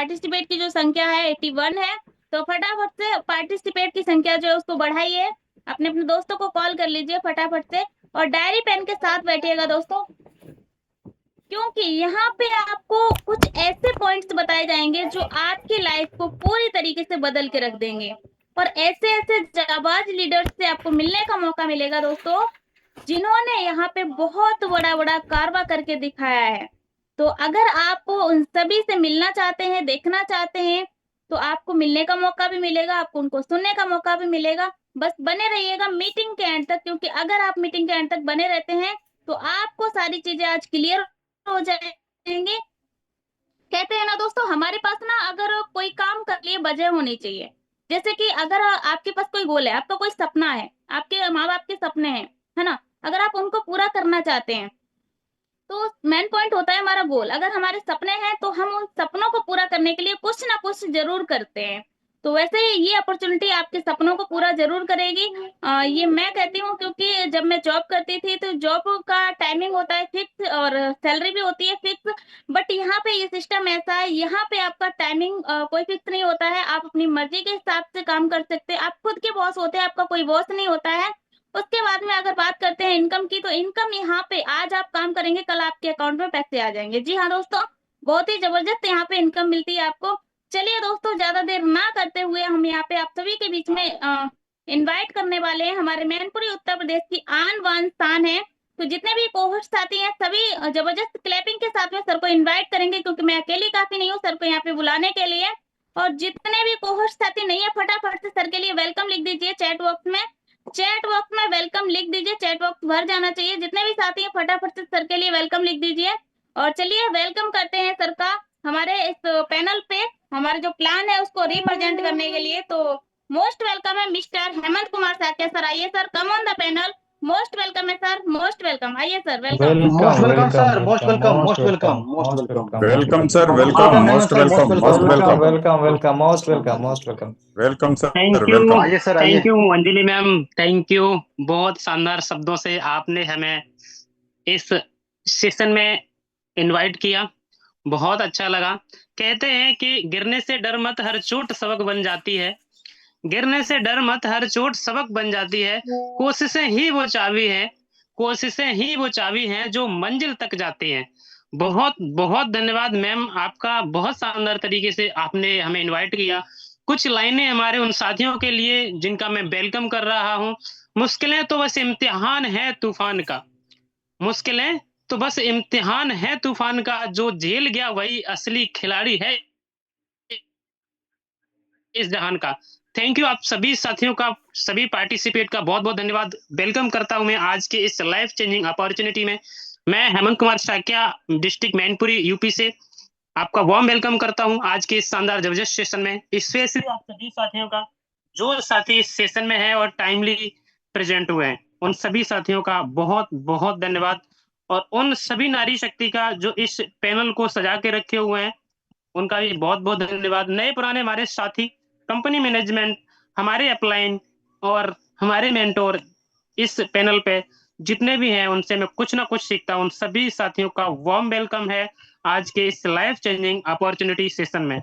Participate की जो संख्या है 81 है। तो फटाफट से पार्टिसिपेट की संख्या जो है उसको बढ़ाइए, अपने अपने दोस्तों को कॉल कर लीजिए फटाफट से, और डायरी पेन के साथ बैठिएगा दोस्तों, क्योंकि यहाँ पे आपको कुछ ऐसे पॉइंट्स बताए जाएंगे जो आपकी लाइफ को पूरी तरीके से बदल के रख देंगे। और ऐसे ऐसे जाबाज लीडर्स से आपको मिलने का मौका मिलेगा दोस्तों, जिन्होंने यहाँ पे बहुत बड़ा बड़ा कारवा करके दिखाया है। तो अगर आप उन सभी से मिलना चाहते हैं, देखना चाहते हैं, तो आपको मिलने का मौका भी मिलेगा, आपको उनको सुनने का मौका भी मिलेगा। बस बने रहिएगा मीटिंग के एंड तक, क्योंकि अगर आप मीटिंग के एंड तक बने रहते हैं तो आपको सारी चीजें आज क्लियर हो जाएंगी। कहते हैं ना दोस्तों, हमारे पास ना अगर कोई काम कर लिए वजह होनी चाहिए। जैसे कि अगर आपके पास कोई गोल है, आपका कोई सपना है, आपके माँ बाप के सपने हैं, है ना, अगर आप उनको पूरा करना चाहते हैं तो मेन पॉइंट होता है हमारा गोल। अगर हमारे सपने हैं तो हम उन सपनों को पूरा करने के लिए कुछ ना कुछ जरूर करते हैं। तो वैसे ही ये अपॉर्चुनिटी आपके सपनों को पूरा जरूर करेगी। ये मैं कहती हूँ, क्योंकि जब मैं जॉब करती थी तो जॉब का टाइमिंग होता है फिक्स और सैलरी भी होती है फिक्स। बट यहाँ पे ये सिस्टम ऐसा है, यहाँ पे आपका टाइमिंग कोई फिक्स नहीं होता है, आप अपनी मर्जी के हिसाब से काम कर सकते हैं, आप खुद के बॉस होते हैं, आपका कोई बॉस नहीं होता है। उसके बाद में अगर बात करते हैं इनकम की, तो इनकम यहाँ पे आज आप काम करेंगे कल आपके अकाउंट में पैसे आ जाएंगे। जी हाँ दोस्तों, बहुत ही जबरदस्त यहाँ पे इनकम मिलती है आपको। चलिए दोस्तों, ज्यादा देर ना करते हुए हम यहाँ पे आप सभी के बीच में इनवाइट करने वाले हैं हमारे मैनपुरी उत्तर प्रदेश की आन बान शान है। तो जितने भी कोहोस्ट साथी हैं सभी जबरदस्त क्लैपिंग के साथ में सर को इन्वाइट करेंगे, क्योंकि मैं अकेली काफी नहीं हूँ सर को यहाँ पे बुलाने के लिए। और जितने भी कोहोस्ट साथी नहीं है फटाफट से सर के लिए वेलकम लिख दीजिए चैट बॉक्स में। चैट बॉक्स में वेलकम लिख दीजिए, चैट बॉक्स भर जाना चाहिए। जितने भी साथी हैं फटाफट से सर के लिए वेलकम लिख दीजिए। और चलिए वेलकम करते हैं सर का हमारे इस पैनल पे, हमारे जो प्लान है उसको रिप्रेजेंट करने के लिए। तो मोस्ट वेलकम है मिस्टर हेमंत कुमार साक्य सर, आइए sir, come on the panel. Most welcome है सर, मोस्ट वेलकम, आइए sir, welcome. Most welcome welcome welcome sir, most welcome welcome, most most welcome, welcome most most welcome. Welcome most welcome sir, welcome welcome, welcome Hemant most sir, most welcome, most welcome. Welcome welcome, welcome welcome most welcome most welcome. Welcome sir, thank you. Welcome. आइए sir, आइए। Thank you Anjali ma'am, thank you. बहुत शानदार शब्दों से आपने हमें इस session में इनवाइट किया, बहुत अच्छा लगा। कहते हैं कि गिरने से डर मत, हर चोट सबक बन जाती है। गिरने से डर मत, हर चोट सबक बन जाती है। कोशिशें ही वो चाबी है, कोशिशें ही वो चाबी हैं जो मंजिल तक जाती हैं। बहुत बहुत धन्यवाद मैम आपका, बहुत शानदार तरीके से आपने हमें इनवाइट किया। कुछ लाइनें हमारे उन साथियों के लिए जिनका मैं वेलकम कर रहा हूँ। मुश्किलें तो बस इम्तिहान है तूफान का, मुश्किलें तो बस इम्तिहान है तूफान का, जो झेल गया वही असली खिलाड़ी है इस जहान का। थैंक यू आप सभी साथियों का, सभी पार्टिसिपेट का बहुत बहुत धन्यवाद। वेलकम करता हूं मैं आज के इस लाइफ चेंजिंग अपॉर्चुनिटी में। मैं हेमंत कुमार साक्या, डिस्ट्रिक्ट मैनपुरी यूपी से आपका वार्म वेलकम करता हूं आज के इस शानदार जबरदस्त सेशन में। स्पेशली आप सभी साथियों का, जो साथी इस सेशन में है और टाइमली प्रेजेंट हुए हैं, उन सभी साथियों का बहुत बहुत धन्यवाद। और उन सभी नारी शक्ति का जो इस पैनल को सजा के रखे हुए हैं, उनका भी बहुत बहुत धन्यवाद। नए पुराने हमारे साथी, कंपनी मैनेजमेंट, हमारे अपलाइन और हमारे मेंटोर, इस पैनल पे जितने भी हैं उनसे मैं कुछ ना कुछ सीखता हूं। उन सभी साथियों का वार्म वेलकम है आज के इस लाइफ चेंजिंग अपॉर्चुनिटी सेशन में।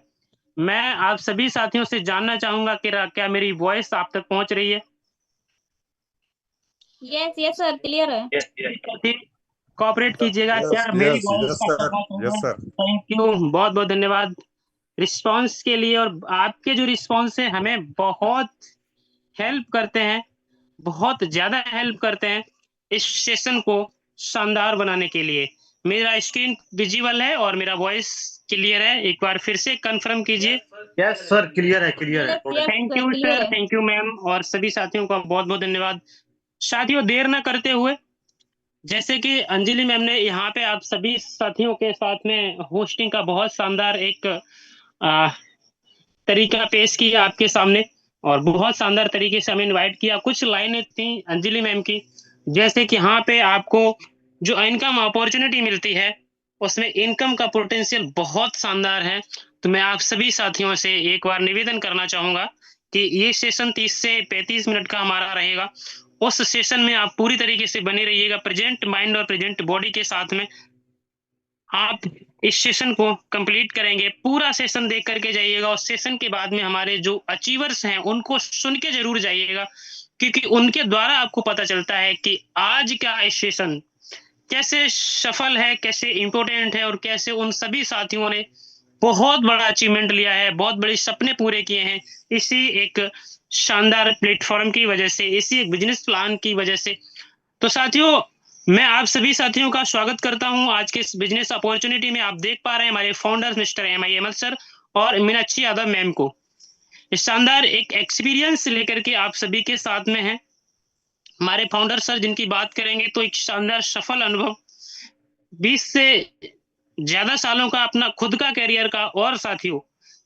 मैं आप सभी साथियों से जानना चाहूंगा कि क्या मेरी वॉइस आप तक पहुंच रही है? यस यस सर, क्लियर है। कोऑपरेट कीजिएगा, क्या यस मेरी यस वॉइस यस आप तक सर, पहुंच रही यस है? सर। थैंक यू, बहुत बहुत धन्यवाद रिस्पांस के लिए। और आपके जो रिस्पांस है हमें बहुत हेल्प करते हैं, बहुत ज्यादा हेल्प करते हैं इस सेशन को शानदार बनाने के लिए। मेरा स्क्रीन विजिबल है और मेरा वॉइस क्लियर है? एक बार फिर से कंफर्म कीजिए। यस सर, क्लियर है, क्लियर है। Yes yes thank sir, you clear sir, है। थैंक यू मैम, और सभी साथियों का बहुत बहुत धन्यवाद। साथियों, देर ना करते हुए, जैसे कि अंजलि मैम ने यहाँ पे आप सभी साथियों के साथ में होस्टिंग का बहुत शानदार एक आ, तरीका पेश किया आपके सामने, और बहुत शानदार तरीके से हमें इनवाइट किया। कुछ लाइनें थी अंजलि मैम की, जैसे कि यहाँ पे आपको जो इनकम अपॉर्चुनिटी मिलती है उसमें इनकम का पोटेंशियल बहुत शानदार है। तो मैं आप सभी साथियों से एक बार निवेदन करना चाहूंगा कि ये सेशन 30 से 35 मिनट का हमारा रहेगा। उस सेशन में आप पूरी तरीके से बने रहिएगा, प्रेजेंट माइंड और प्रेजेंट बॉडी के साथ में। आप इस सेशन को कंप्लीट करेंगे। पूरा सेशन देख करके जाइएगा और सेशन के बाद में हमारे जो अचीवर्स हैं उनको सुन के जरूर जाइएगा, क्योंकि उनके द्वारा आपको पता चलता है कि आज का सेशन कैसे सफल है, कैसे इम्पोर्टेंट है और कैसे उन सभी साथियों ने बहुत बड़ा अचीवमेंट लिया है, बहुत बड़े सपने पूरे किए हैं इसी एक शानदार प्लेटफॉर्म की वजह से, इसी एक बिजनेस प्लान की वजह से। तो साथियों, मैं आप सभी साथियों का स्वागत करता हूं आज के इस बिजनेस अपॉर्चुनिटी में। आप देख पा रहे हैं हमारे founder mister MI Ahmed sir और मीनाक्षी यादव मैम को। इस शानदार एक एक्सपीरियंस लेकर के आप सभी के साथ में हैं हमारे फाउंडर सर, जिनकी बात करेंगे तो एक शानदार सफल अनुभव 20 से ज्यादा सालों का अपना खुद का करियर का और साथियों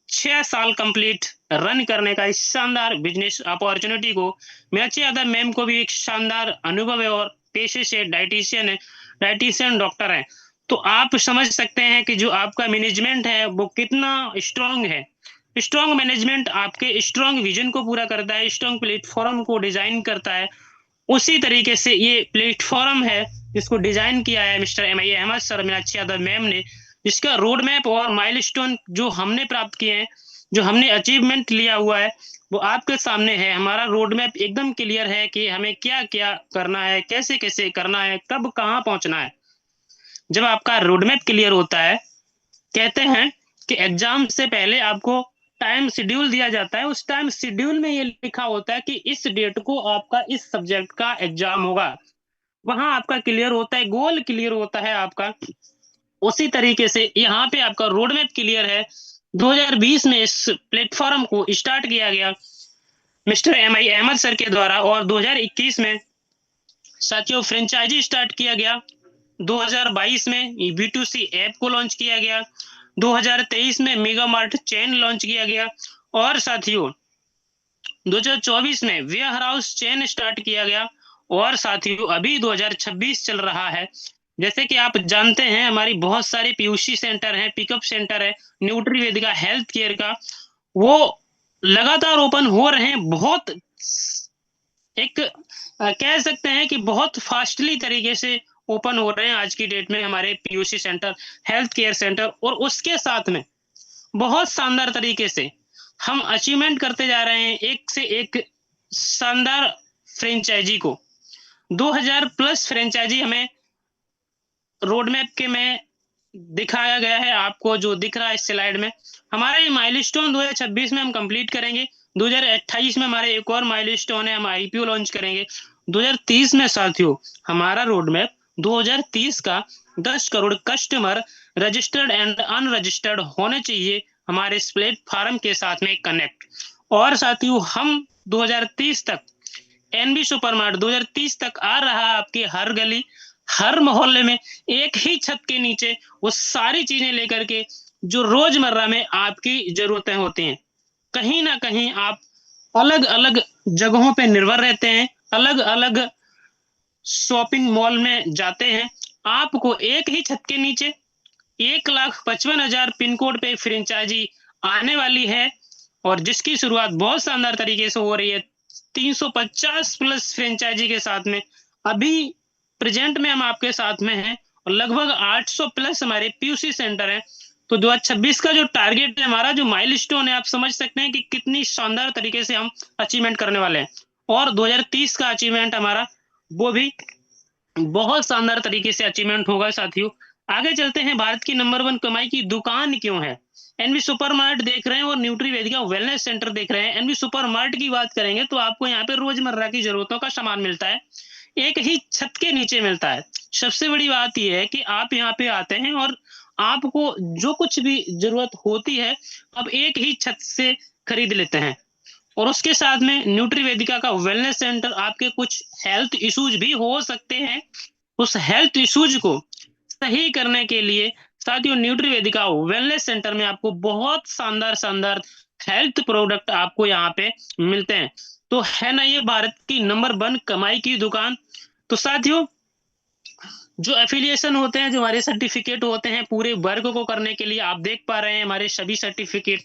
6 साल कंप्लीट रन करने का इस शानदार बिजनेस अपॉर्चुनिटी को मीनाक्षी यादव मैम को भी एक शानदार अनुभव है और पेशे से डाइटिशियन है, डाइटिशियन डॉक्टर है। तो आप समझ सकते हैं कि जो आपका मैनेजमेंट है वो कितना स्ट्रांग है। स्ट्रांग मैनेजमेंट आपके स्ट्रांग विजन को पूरा करता है, स्ट्रांग प्लेटफॉर्म को डिजाइन करता है। उसी तरीके से ये प्लेटफॉर्म है जिसको डिजाइन किया है mister MI Ahmed sir, Meenakshi Yadav ma'am ने, जिसका रोड मैप और माइलस्टोन जो हमने प्राप्त किए हैं, जो हमने अचीवमेंट लिया हुआ है, वो आपके सामने है। हमारा रोड मैप एकदम क्लियर है कि हमें क्या क्या करना है, कैसे कैसे करना है, कब कहाँ पहुंचना है। जब आपका रोड मैप क्लियर होता है, कहते हैं कि एग्जाम से पहले आपको टाइम शेड्यूल दिया जाता है। उस टाइम शेड्यूल में ये लिखा होता है कि इस डेट को आपका इस सब्जेक्ट का एग्जाम होगा। वहां आपका क्लियर होता है, गोल क्लियर होता है आपका। उसी तरीके से यहाँ पे आपका रोड मैप क्लियर है। 2020 में इस प्लेटफॉर्म को स्टार्ट किया गया मिस्टर MI अहमद सर के द्वारा और 2021 में साथियों फ्रेंचाइजी स्टार्ट किया गया। 2022 में B2C ऐप को लॉन्च किया गया। 2023 में मेगा मार्ट चेन लॉन्च किया गया और साथियों 2024 में वेयर हाउस चेन स्टार्ट किया गया और साथियों अभी 2026 चल रहा है। जैसे कि आप जानते हैं हमारी बहुत सारे PUC सेंटर हैं, पिकअप सेंटर है, न्यूट्री वेदिका हेल्थ केयर का, वो लगातार ओपन हो रहे हैं। बहुत एक कह सकते हैं कि बहुत फास्टली तरीके से ओपन हो रहे हैं आज की डेट में हमारे PUC centre, health care centre. और उसके साथ में बहुत शानदार तरीके से हम अचीवमेंट करते जा रहे हैं एक से एक शानदार फ्रेंचाइजी को। 2000 प्लस फ्रेंचाइजी हमें रोड मैप के में दिखाया गया है, आपको जो दिख रहा है इस स्लाइड में। हमारा ये माइलस्टोन 2026 में हम कंप्लीट करेंगे। 2028 में हमारे एक और माइलस्टोन है, हम IPO लॉन्च करेंगे। 2030 में साथियों हमारा रोड मैप 2030 का 10 crore customer registered and unregistered होने चाहिए हमारे इस प्लेटफॉर्म के साथ में कनेक्ट। और साथियों हम 2030 तक NB सुपरमार्ट 2030 तक आ रहा है आपके हर गली हर मोहल्ले में एक ही छत के नीचे वो सारी चीजें लेकर के जो रोजमर्रा में आपकी जरूरतें होती हैं। कहीं ना कहीं आप अलग अलग जगहों पे निर्भर रहते हैं, अलग अलग शॉपिंग मॉल में जाते हैं। आपको एक ही छत के नीचे 1,55,000 पिन कोड पे फ्रेंचाइजी आने वाली है और जिसकी शुरुआत बहुत शानदार तरीके से हो रही है। 350 प्लस फ्रेंचाइजी के साथ में अभी प्रेजेंट में हम आपके साथ में हैं और लगभग 800 प्लस हमारे PUC सेंटर हैं। तो 2026 का जो टारगेट है हमारा, जो माइलस्टोन है, आप समझ सकते हैं कि कितनी शानदार तरीके से हम अचीवमेंट करने वाले हैं। और 2030 का अचीवमेंट हमारा वो भी बहुत शानदार तरीके से अचीवमेंट होगा साथियों। आगे चलते हैं, भारत की नंबर 1 कमाई की दुकान क्यों है। NB सुपरमार्ट देख रहे हैं और न्यूट्री वेदिका वेलनेस सेंटर देख रहे हैं। NB सुपरमार्ट की बात करेंगे तो आपको यहाँ पे रोजमर्रा की जरूरतों का सामान मिलता है, एक ही छत के नीचे मिलता है। सबसे बड़ी बात यह है कि आप यहाँ पे आते हैं और आपको जो कुछ भी जरूरत होती है आप एक ही छत से खरीद लेते हैं। और उसके साथ में न्यूट्री वेदिका का वेलनेस सेंटर, आपके कुछ हेल्थ इश्यूज भी हो सकते हैं, उस हेल्थ इश्यूज को सही करने के लिए साथियों न्यूट्री वेदिका वेलनेस सेंटर में आपको बहुत शानदार शानदार हेल्थ प्रोडक्ट आपको यहाँ पे मिलते हैं। तो है ना ये भारत की नंबर 1 कमाई की दुकान। तो साथियों जो एफिलिएशन होते हैं, जो हमारे सर्टिफिकेट होते हैं पूरे वर्ग को करने के लिए, आप देख पा रहे हैं हमारे सभी सर्टिफिकेट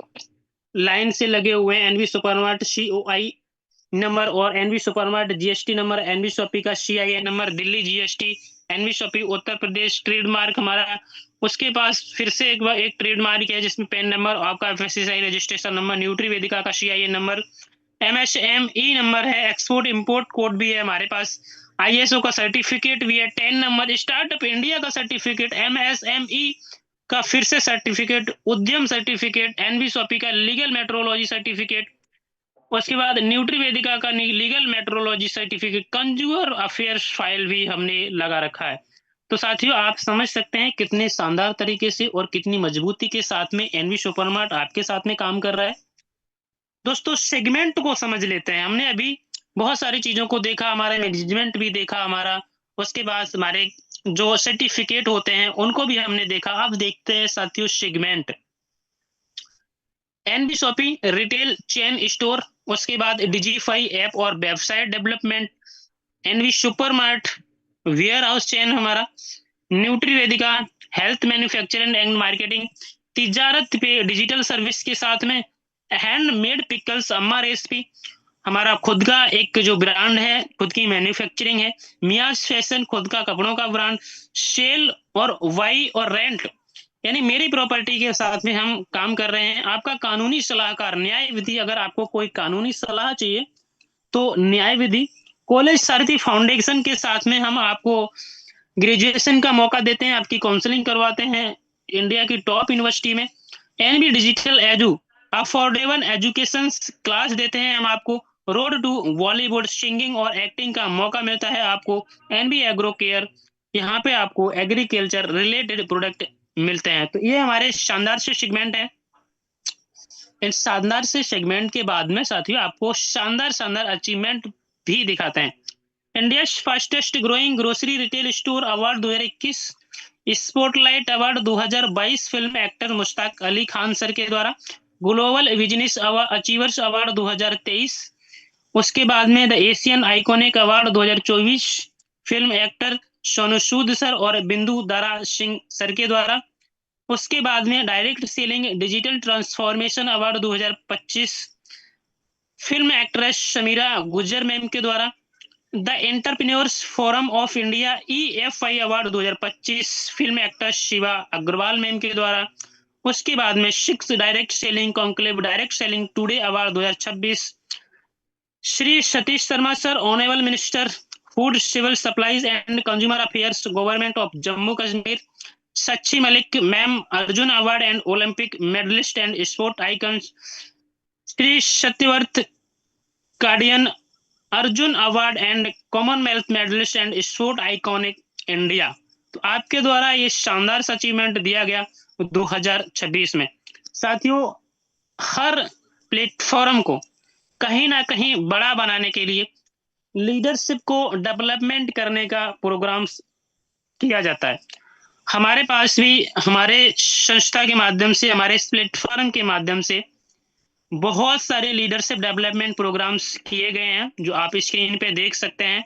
लाइन से लगे हुए हैं। NB सुपरमार्ट COI नंबर और NB supermart GST number, NB shoppy का CIN number, Delhi GST, NV shoppy Uttar Pradesh trademark हमारा, उसके पास फिर से एक ट्रेडमार्क है जिसमें पेन नंबर, आपका FSSAI registration number, nutri Vedika का CIN नंबर, MSME नंबर है, एक्सपोर्ट इंपोर्ट कोड भी है हमारे पास, ISO का सर्टिफिकेट भी है 10 नंबर, स्टार्टअप इंडिया का सर्टिफिकेट, MSME का फिर से सर्टिफिकेट, उद्यम सर्टिफिकेट, एनवी शॉपी का लीगल मेट्रोलॉजी सर्टिफिकेट, उसके बाद न्यूट्री वेदिका का legal metrology certificate, consumer affairs file भी हमने लगा रखा है। तो साथियों आप समझ सकते हैं कितने शानदार तरीके से और कितनी मजबूती के साथ में एनवी सुपरमार्ट आपके साथ में काम कर रहा है। दोस्तों सेगमेंट को समझ लेते हैं। हमने अभी बहुत सारी चीजों को देखा, हमारा मैनेजमेंट भी देखा हमारा, उसके बाद हमारे जो सर्टिफिकेट होते हैं उनको भी हमने देखा। अब देखते हैं साथियों segment. NV shoppy retail chain store, उसके बाद डिजीफाई ऐप और website development, NV supermart warehouse chain हमारा, nutri Vedika health manufacturing and marketing, Tijarat pay digital service के साथ में हैंडमेड पिकल्स अम्मा रेसिपी, हमारा खुद का एक जो ब्रांड है, खुद की मैन्युफैक्चरिंग है, मियाज फैशन खुद का कपड़ों का ब्रांड, सेल और वाई और रेंट यानी मेरी प्रॉपर्टी के साथ में हम काम कर रहे हैं। आपका कानूनी सलाहकार न्याय विधि, अगर आपको कोई कानूनी सलाह चाहिए तो न्याय विधि, कॉलेज सारथी फाउंडेशन के साथ में हम आपको ग्रेजुएशन का मौका देते हैं, आपकी काउंसलिंग करवाते हैं इंडिया की टॉप यूनिवर्सिटी में। NB digital edu affordable education class देते हैं हम आपको, रोड टू बॉलीवुड सिंगिंग और एक्टिंग का मौका मिलता है आपको। एनबी एग्रो केयर, यहाँ पे आपको एग्रीकल्चर रिलेटेड प्रोडक्ट मिलते हैं। तो ये हमारे शानदार से सेगमेंट है। इन शानदार से सेगमेंट के बाद में साथियों आपको शानदार शानदार अचीवमेंट भी दिखाते हैं। India fastest growing grocery retail store award 2021, spotlight award 2022 film actor Mushtaq Ali Khan sir के द्वारा, ग्लोबल बिजनेस अचीवर्स अवार्ड 2023, उसके बाद में the Asian iconic award 2024 film actor Sonu Sood sir और बिंदु दारा सिंह सर के द्वारा, उसके बाद में direct selling digital transformation award 2025 film actress Samira Gujjar ma'am के द्वारा, the entrepreneurs forum of India EFI award 2025 film actor Shiva Agarwal ma'am के द्वारा, उसके बाद में 6 direct selling conclave direct selling today award 2026 Shri Satish Sharma sir honourable minister food civil supplies and consumer affairs government of Jammu Kashmir, सच्ची Malik ma'am Arjuna award and Olympic medallist and sport icon, Shri Satyawart Kadian Arjuna award and Commonwealth medallist and sport iconic India. तो आपके द्वारा ये शानदार achievement दिया गया 2026 में। साथियों हर प्लेटफॉर्म को कहीं ना कहीं बड़ा बनाने के लिए लीडरशिप को डेवलपमेंट करने का प्रोग्राम किया जाता है। हमारे पास भी हमारे संस्था के माध्यम से, हमारे इस प्लेटफॉर्म के माध्यम से बहुत सारे लीडरशिप डेवलपमेंट प्रोग्राम्स किए गए हैं जो आप स्क्रीन पे देख सकते हैं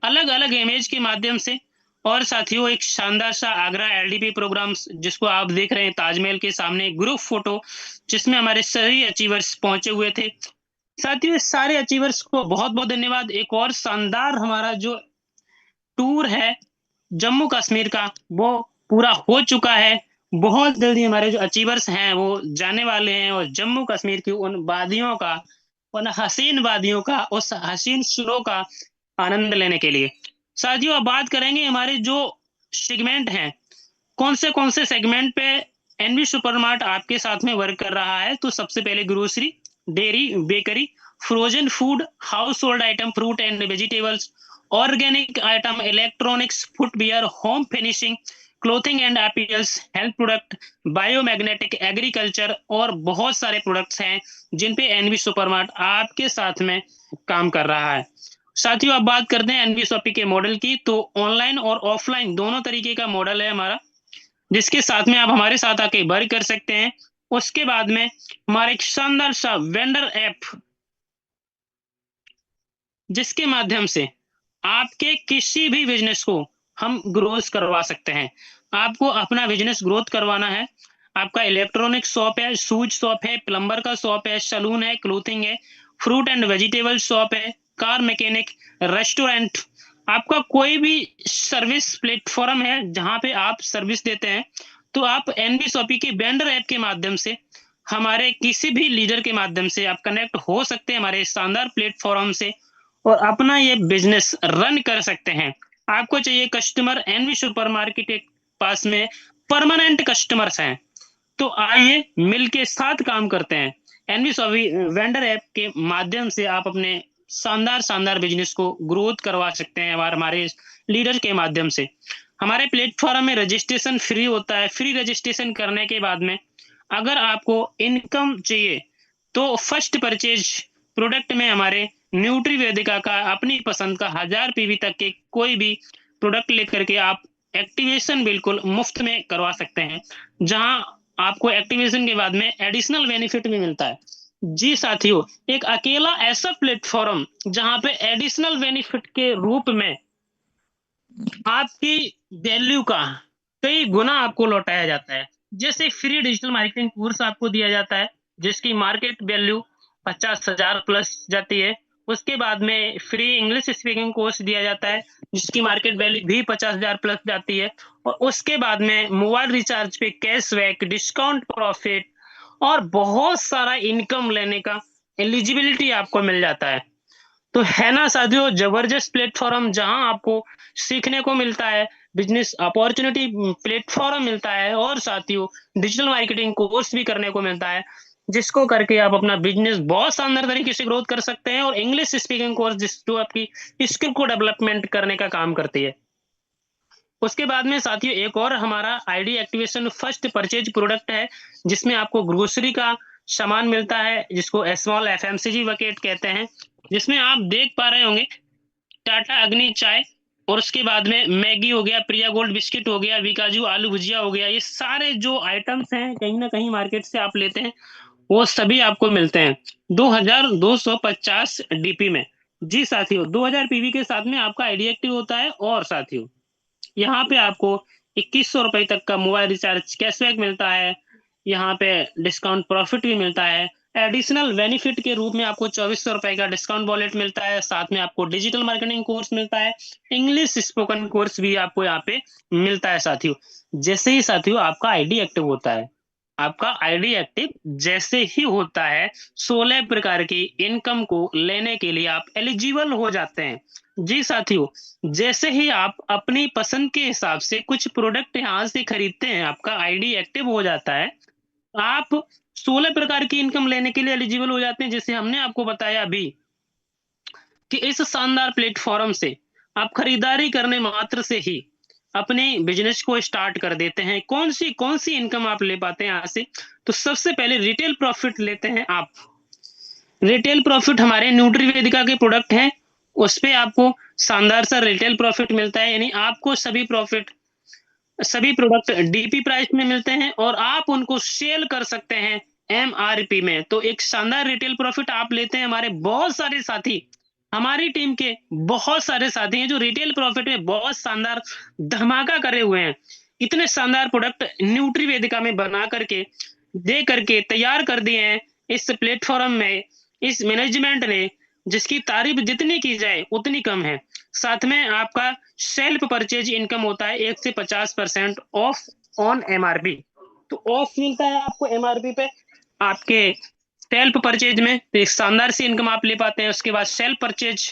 अलग अलग इमेज के माध्यम से। और साथियों एक शानदार सा आगरा LDP प्रोग्राम्स जिसको आप देख रहे हैं ताजमहल के सामने ग्रुप फोटो जिसमें हमारे सभी अचीवर्स पहुंचे हुए थे। साथियों सारे अचीवर्स को बहुत बहुत धन्यवाद। एक और शानदार हमारा जो टूर है जम्मू कश्मीर का वो पूरा हो चुका है। बहुत जल्दी हमारे जो अचीवर्स हैं वो जाने वाले हैं और जम्मू कश्मीर की उन वादियों का, उन हसीन वादियों का, उस हसीन सुरों का आनंद लेने के लिए। साथियों अब बात करेंगे हमारे जो सेगमेंट हैं, कौन से सेगमेंट पे एनवी सुपरमार्ट आपके साथ में वर्क कर रहा है। तो सबसे पहले grocery, dairy, bakery, frozen food, house hold item, fruit and vegetables, organic item, electronics, footwear, home finishing, clothing and appears, health product, biomagnetic, agriculture और बहुत सारे प्रोडक्ट्स हैं जिन पे एनवी सुपरमार्ट आपके साथ में काम कर रहा है। साथियों अब बात करते हैं एनवी शॉपी के मॉडल की। तो ऑनलाइन और ऑफलाइन दोनों तरीके का मॉडल है हमारा जिसके साथ में आप हमारे साथ आके वर्क कर सकते हैं। उसके बाद में हमारा एक शानदार सा वेंडर ऐप जिसके माध्यम से आपके किसी भी बिजनेस को हम ग्रोथ करवा सकते हैं। आपको अपना बिजनेस ग्रोथ करवाना है, आपका इलेक्ट्रॉनिक शॉप है, शूज शॉप है, प्लम्बर का शॉप है, सलून है, क्लोथिंग है, फ्रूट एंड वेजिटेबल शॉप है, कार मैकेनिक, रेस्टोरेंट, आपका कोई भी सर्विस प्लेटफॉर्म है जहां पे आप सर्विस देते हैं, तो आप एनबी शॉपी के वेंडर ऐप के माध्यम से हमारे किसी भी लीडर के माध्यम से आप कनेक्ट हो सकते हैं हमारे शानदार प्लेटफॉर्म से और अपना ये बिजनेस रन कर सकते हैं। आपको चाहिए कस्टमर, एनवी सुपरमार्केट के पास में परमानेंट कस्टमर्स हैं, तो आइए मिलके साथ काम करते हैं। एनवी शॉपी वेंडर ऐप के माध्यम से आप अपने शानदार बिजनेस को ग्रोथ करवा सकते हैं हमारे लीडर के माध्यम से। हमारे प्लेटफॉर्म में रजिस्ट्रेशन फ्री होता है। फ्री रजिस्ट्रेशन करने के बाद में अगर आपको इनकम चाहिए तो फर्स्ट परचेज प्रोडक्ट में हमारे न्यूट्री वेदिका का अपनी पसंद का 1000 पीवी तक के कोई भी प्रोडक्ट लेकर के आप एक्टिवेशन बिल्कुल मुफ्त में करवा सकते हैं, जहां आपको एक्टिवेशन के बाद में एडिशनल बेनिफिट भी मिलता है। जी साथियों, एक अकेला ऐसा प्लेटफॉर्म जहां पे एडिशनल बेनिफिट के रूप में आपकी वैल्यू का कई गुना आपको लौटाया जाता है। जैसे फ्री डिजिटल मार्केटिंग कोर्स आपको दिया जाता है जिसकी मार्केट वैल्यू 50,000 प्लस जाती है। उसके बाद में फ्री इंग्लिश स्पीकिंग कोर्स दिया जाता है जिसकी मार्केट वैल्यू भी 50,000 प्लस जाती है। और उसके बाद में मोबाइल रिचार्ज पे कैशबैक, डिस्काउंट, प्रॉफिट और बहुत सारा इनकम लेने का एलिजिबिलिटी आपको मिल जाता है। तो है ना साथियों, जबरदस्त प्लेटफॉर्म जहां आपको सीखने को मिलता है, बिजनेस अपॉर्चुनिटी प्लेटफॉर्म मिलता है और साथियों डिजिटल मार्केटिंग कोर्स भी करने को मिलता है, जिसको करके आप अपना बिजनेस बहुत शानदार तरीके से ग्रोथ कर सकते हैं। और इंग्लिश स्पीकिंग कोर्स जो आपकी स्किल को डेवलपमेंट करने का काम करती है। उसके बाद में साथियों एक और हमारा ID activation first purchase product है जिसमें आपको ग्रोसरी का सामान मिलता है जिसको स्मॉल एफएमसीजी बकेट कहते हैं, जिसमें आप देख पा रहे होंगे टाटा अग्नि चाय और उसके बाद में मैगी हो गया, प्रिया गोल्ड बिस्किट हो गया, विकाजू आलू भुजिया हो गया। ये सारे जो आइटम्स हैं कहीं ना कहीं मार्केट से आप लेते हैं वो सभी आपको मिलते हैं 2250 डीपी में। जी साथियों, 2000 पीवी के साथ में आपका आईडी एक्टिव होता है। और साथियों यहाँ पे आपको 2100 रुपए तक का मोबाइल रिचार्ज कैशबैक मिलता है। यहाँ पे डिस्काउंट प्रॉफिट भी मिलता है। एडिशनल बेनिफिट के रूप में आपको 2400 रुपए का डिस्काउंट वॉलेट मिलता है। साथ में आपको डिजिटल मार्केटिंग कोर्स मिलता है। इंग्लिश स्पोकन कोर्स भी आपको यहाँ पे मिलता है साथियों। जैसे ही साथियों आपका आईडी एक्टिव होता है, आपका आईडी एक्टिव जैसे ही होता है 16 प्रकार की इनकम को लेने के लिए आप एलिजिबल हो जाते हैं। जी साथियों, जैसे ही आप अपनी पसंद के हिसाब से कुछ प्रोडक्ट यहाँ से खरीदते हैं, आपका आईडी एक्टिव हो जाता है, आप 16 प्रकार की इनकम लेने के लिए एलिजिबल हो जाते हैं। जैसे हमने आपको बताया अभी कि इस शानदार प्लेटफॉर्म से आप खरीदारी करने मात्र से ही अपने बिजनेस को स्टार्ट कर देते हैं। कौन सी इनकम आप ले पाते हैं यहाँ से? तो सबसे पहले रिटेल प्रॉफिट लेते हैं आप। रिटेल प्रॉफिट हमारे न्यूट्री वेदिका के प्रोडक्ट हैं, उस पे आपको शानदार सा रिटेल प्रॉफिट मिलता है। यानी आपको सभी प्रोडक्ट डीपी प्राइस में मिलते हैं और आप उनको सेल कर सकते हैं एमआरपी में। तो एक शानदार रिटेल प्रॉफिट आप लेते हैं। हमारे बहुत सारे साथी, हमारी टीम के बहुत सारे साथी हैं जो रिटेल प्रॉफिट में बहुत शानदार धमाका करे हुए हैं। इतने शानदार प्रोडक्ट न्यूट्री वेदिका में बना करके दे करके तैयार कर दिए हैं इस प्लेटफॉर्म में, इस मैनेजमेंट ने, जिसकी तारीफ जितनी की जाए उतनी कम है। साथ में आपका सेल्फ परचेज इनकम होता है 1 से 50% ऑफ ऑन एमआरपी। तो ऑफ मिलता है आपको एमआरपी पे आपके सेल्फ परचेज में। तो एक शानदार सी इनकम आप ले पाते हैं। उसके बाद सेल्फ परचेज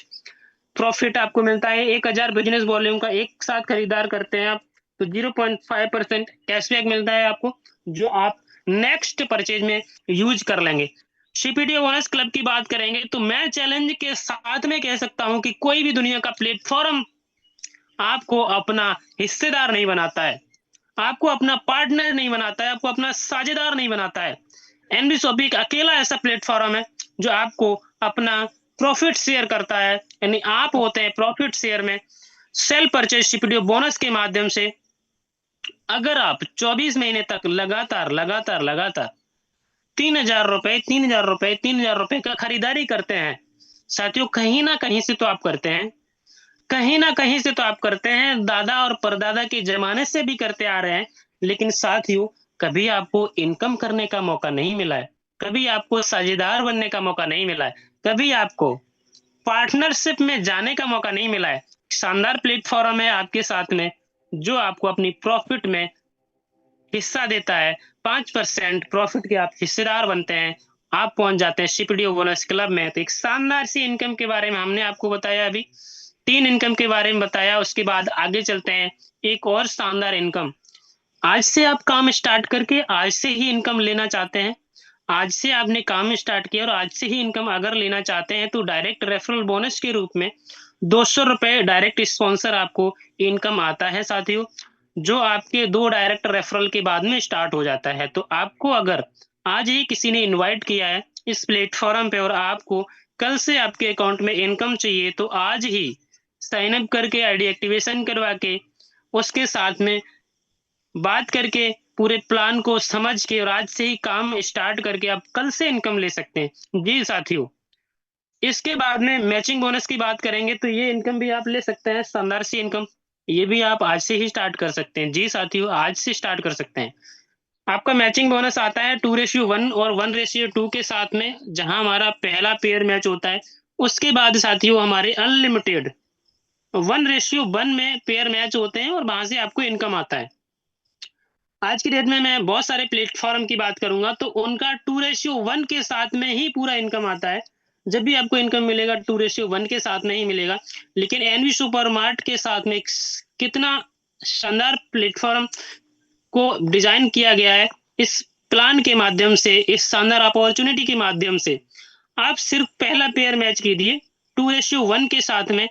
प्रॉफिट आपको मिलता है 1000 बिजनेस वॉल्यूम का एक साथ खरीदार करते हैं आप तो 0.5% कैशबैक मिलता है आपको, जो आप नेक्स्ट परचेज में यूज कर लेंगे। सीपीटी बोनस क्लब की बात करेंगे तो मैं चैलेंज के साथ में कह सकता हूं कि कोई भी दुनिया का प्लेटफॉर्म आपको अपना हिस्सेदार नहीं बनाता है, आपको अपना पार्टनर नहीं बनाता है, आपको अपना साझेदार नहीं बनाता है। एनबी शॉपी एक अकेला ऐसा प्लेटफॉर्म है जो आपको अपना प्रॉफिट शेयर करता है। यानी आप होते हैं प्रॉफिट शेयर में। सेल परचेज सीपीटी बोनस के माध्यम से अगर आप 24 महीने तक लगातार 3000 रुपए का खरीदारी करते हैं साथियों, कहीं ना कहीं से तो आप करते हैं, कहीं ना कहीं से तो आप करते हैं, दादा और परदादा के जमाने से भी करते आ रहे हैं। लेकिन साथियों कभी आपको इनकम करने का मौका नहीं मिला है, कभी आपको साझेदार बनने का मौका नहीं मिला है, कभी आपको पार्टनरशिप में जाने का मौका नहीं मिला है। शानदार प्लेटफॉर्म है आपके साथ में, जो आपको अपनी प्रॉफिट में हिस्सा देता है। 5% प्रॉफिट के आप हिस्सेदार बनते हैं, आप पहुंच जाते हैं शिपडीओ बोनस क्लब में। तो एक शानदार सी इनकम के बारे में हमने आपको बताया, अभी 3 इनकम के बारे में बताया। उसके बाद आगे चलते हैं एक और शानदार इनकम। आज से आप काम स्टार्ट करके आज से ही इनकम लेना चाहते हैं, आज से आपने काम स्टार्ट किया और आज से ही इनकम अगर लेना चाहते हैं, तो डायरेक्ट रेफरल बोनस के रूप में 200 रुपए डायरेक्ट स्पॉन्सर आपको इनकम आता है साथियों, जो आपके 2 डायरेक्ट रेफरल के बाद में स्टार्ट हो जाता है। तो आपको अगर आज ही किसी ने इनवाइट किया है इस प्लेटफॉर्म पे और आपको कल से आपके अकाउंट में इनकम चाहिए, तो आज ही साइन अप करके आईडी एक्टिवेशन करवा के उसके साथ में बात करके पूरे प्लान को समझ के और आज से ही काम स्टार्ट करके आप कल से इनकम ले सकते हैं। जी साथियों, इसके बाद में मैचिंग बोनस की बात करेंगे, तो ये इनकम भी आप ले सकते हैं, शानदार सी इनकम। ये भी आप आज से ही स्टार्ट कर सकते हैं। जी साथियों, आज से स्टार्ट कर सकते हैं। आपका मैचिंग बोनस आता है 2:1 और 1:2 के साथ में, जहां हमारा पहला पेयर मैच होता है। उसके बाद साथियों हमारे अनलिमिटेड 1:1 में पेयर मैच होते हैं और वहां से आपको इनकम आता है। आज की डेट में मैं बहुत सारे प्लेटफॉर्म की बात करूंगा, तो उनका 2:1 के साथ में ही पूरा इनकम आता है। जब भी आपको इनकम मिलेगा 2:1 के साथ में ही मिलेगा। लेकिन एनवी सुपरमार्ट के साथ में कितना शानदार प्लेटफॉर्म को डिजाइन किया गया है, इस प्लान के माध्यम से, इस शानदार अपॉर्चुनिटी के माध्यम से आप सिर्फ पहला पेयर मैच कीजिए 2:1 के साथ में।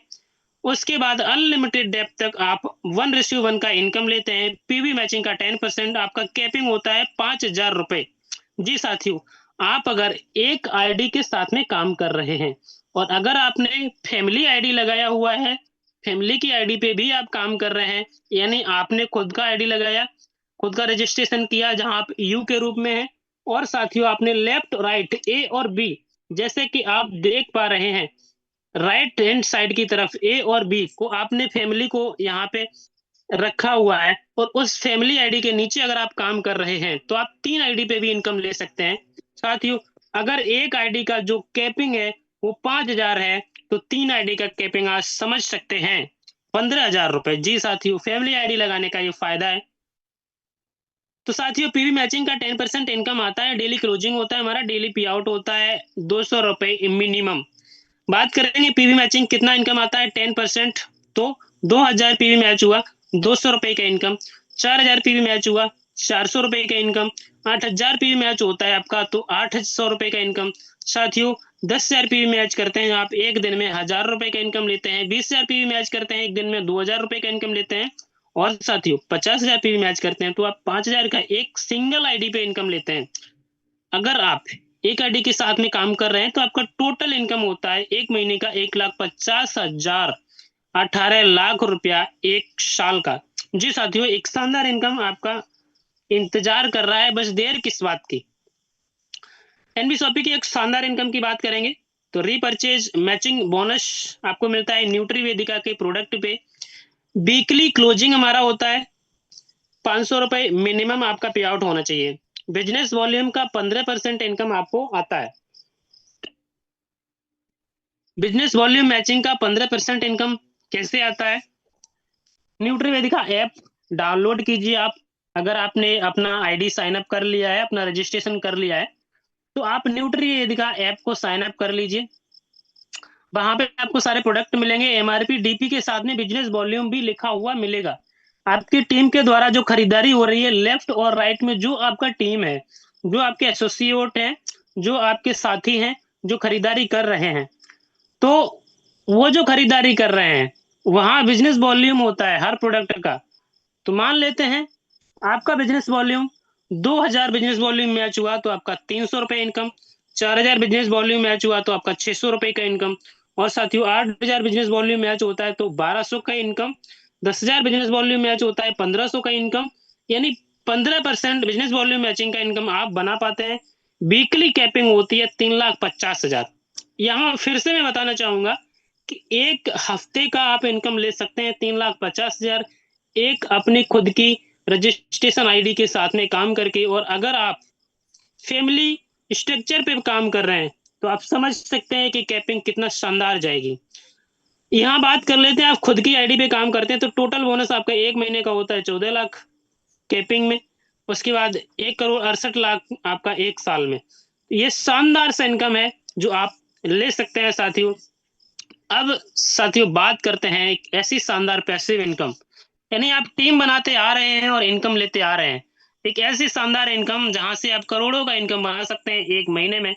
उसके बाद अनलिमिटेड डेप्थ तक आप 1:1 का इनकम लेते हैं। पीवी मैचिंग का 10% आपका कैपिंग होता है 5,000 रुपए। जी साथियों, आप अगर एक आईडी के साथ में काम कर रहे हैं और अगर आपने फैमिली आईडी लगाया हुआ है, फैमिली की आईडी पे भी आप काम कर रहे हैं, यानी आपने खुद का आईडी लगाया, खुद का रजिस्ट्रेशन किया जहां आप यू के रूप में है, और साथियों आपने लेफ्ट राइट ए और बी, जैसे कि आप देख पा रहे हैं राइट हैंड साइड की तरफ ए और बी को आपने फैमिली को यहाँ पे रखा हुआ है, और उस फैमिली आईडी के नीचे अगर आप काम कर रहे हैं तो आप 3 आईडी पे भी इनकम ले सकते हैं। साथियों, अगर एक आईडी का जो कैपिंग है वो 5,000 है, तो 3 आईडी का कैपिंग आज समझ सकते हैं 15,000 रुपए। जी साथियों, फैमिली आईडी लगाने का ये फायदा है। तो साथियों, पीवी मैचिंग का 10% इनकम आता है, डेली क्लोजिंग होता है, हमारा डेली पे आउट होता है 200 रुपए मिनिमम। बात करेंगे पीवी मैचिंग कितना इनकम आता है 10%, तो 2000 पीवी मैच हुआ 200 रुपए का इनकम, 4000 पीवी मैच हुआ 400 रुपए का इनकम, 8000 पीवी मैच होता है आपका तो 800 रुपए का इनकम। साथियों, 10,000 पीवी मैच करते हैं आप एक दिन में 1,000 रुपए का इनकम लेते हैं। 20,000 पीवी मैच करते हैं एक दिन में 2,000 रुपए का इनकम लेते हैं। और साथियों 50,000 पीवी मैच करते हैं तो आप 5,000 का एक सिंगल आईडी पे इनकम लेते हैं। अगर आप एक आईडी के साथ में काम कर रहे हैं तो आपका टोटल इनकम होता है एक महीने का 1,50,000, 18 लाख रुपया एक साल का। जी साथियों, एक शानदार इनकम आपका इंतजार कर रहा है, बस देर किस बात की। एनबी शॉपी की एक शानदार इनकम की बात करेंगे तो रीपरचेज मैचिंग बोनस आपको मिलता है न्यूट्री वेदिका के प्रोडक्ट पे। वीकली क्लोजिंग हमारा होता है 500 रुपए मिनिमम आपका पे आउट होना चाहिए। बिजनेस वॉल्यूम का 15% इनकम आपको आता है। बिजनेस वॉल्यूम मैचिंग का 15% इनकम कैसे आता है? न्यूट्री वेदिका ऐप डाउनलोड कीजिए आप। अगर आपने अपना आईडी साइन अप कर लिया है, अपना रजिस्ट्रेशन कर लिया है, तो आप न्यूट्री वेदिका ऐप को साइन अप कर लीजिए। वहां पे आपको सारे प्रोडक्ट मिलेंगे, एमआरपी डीपी के साथ में बिजनेस वॉल्यूम भी लिखा हुआ मिलेगा। आपकी टीम के द्वारा जो खरीदारी हो रही है, लेफ्ट और राइट में जो आपका टीम है, जो आपके एसोसिएट हैं, जो आपके साथी हैं, जो खरीदारी कर रहे हैं, तो वो जो खरीदारी कर रहे हैं वहां बिजनेस वॉल्यूम होता है हर प्रोडक्ट का। तो मान लेते हैं आपका business volume 2,000 business volume match हुआ तो आपका 300 रुपए इनकम, 4,000 बिजनेस वॉल्यूम मैच हुआ तो आपका 600 रुपए का इनकम, और साथियों 8,000 बिजनेस वॉल्यूम मैच होता है तो 1,200 का इनकम, 10,000 बिजनेस वॉल्यूम मैच होता है 1,500 का इनकम, यानी 15% बिजनेस वॉल्यूम मैचिंग का इनकम आप बना पाते हैं। वीकली कैपिंग होती है 3,50,000। यहाँ फिर से मैं बताना चाहूंगा कि एक हफ्ते का आप इनकम ले सकते हैं 3,50,000 एक अपनी खुद की रजिस्ट्रेशन आईडी के साथ में काम करके। और अगर आप फैमिली स्ट्रक्चर पे काम कर रहे हैं तो आप समझ सकते हैं कि कैपिंग कितना शानदार जाएगी। यहाँ बात कर लेते हैं, आप खुद की आईडी पे काम करते हैं तो टोटल बोनस आपका 1 महीने का होता है 14 लाख कैपिंग में। उसके बाद 1,68,00,000 आपका 1 साल में। ये शानदार सा इनकम है जो आप ले सकते हैं साथियों। अब साथियों बात करते हैं एक ऐसी शानदार पैसिव इनकम, यानी आप टीम बनाते आ रहे हैं और इनकम लेते आ रहे हैं। एक ऐसी शानदार इनकम जहां से आप करोड़ों का इनकम बना सकते हैं 1 महीने में।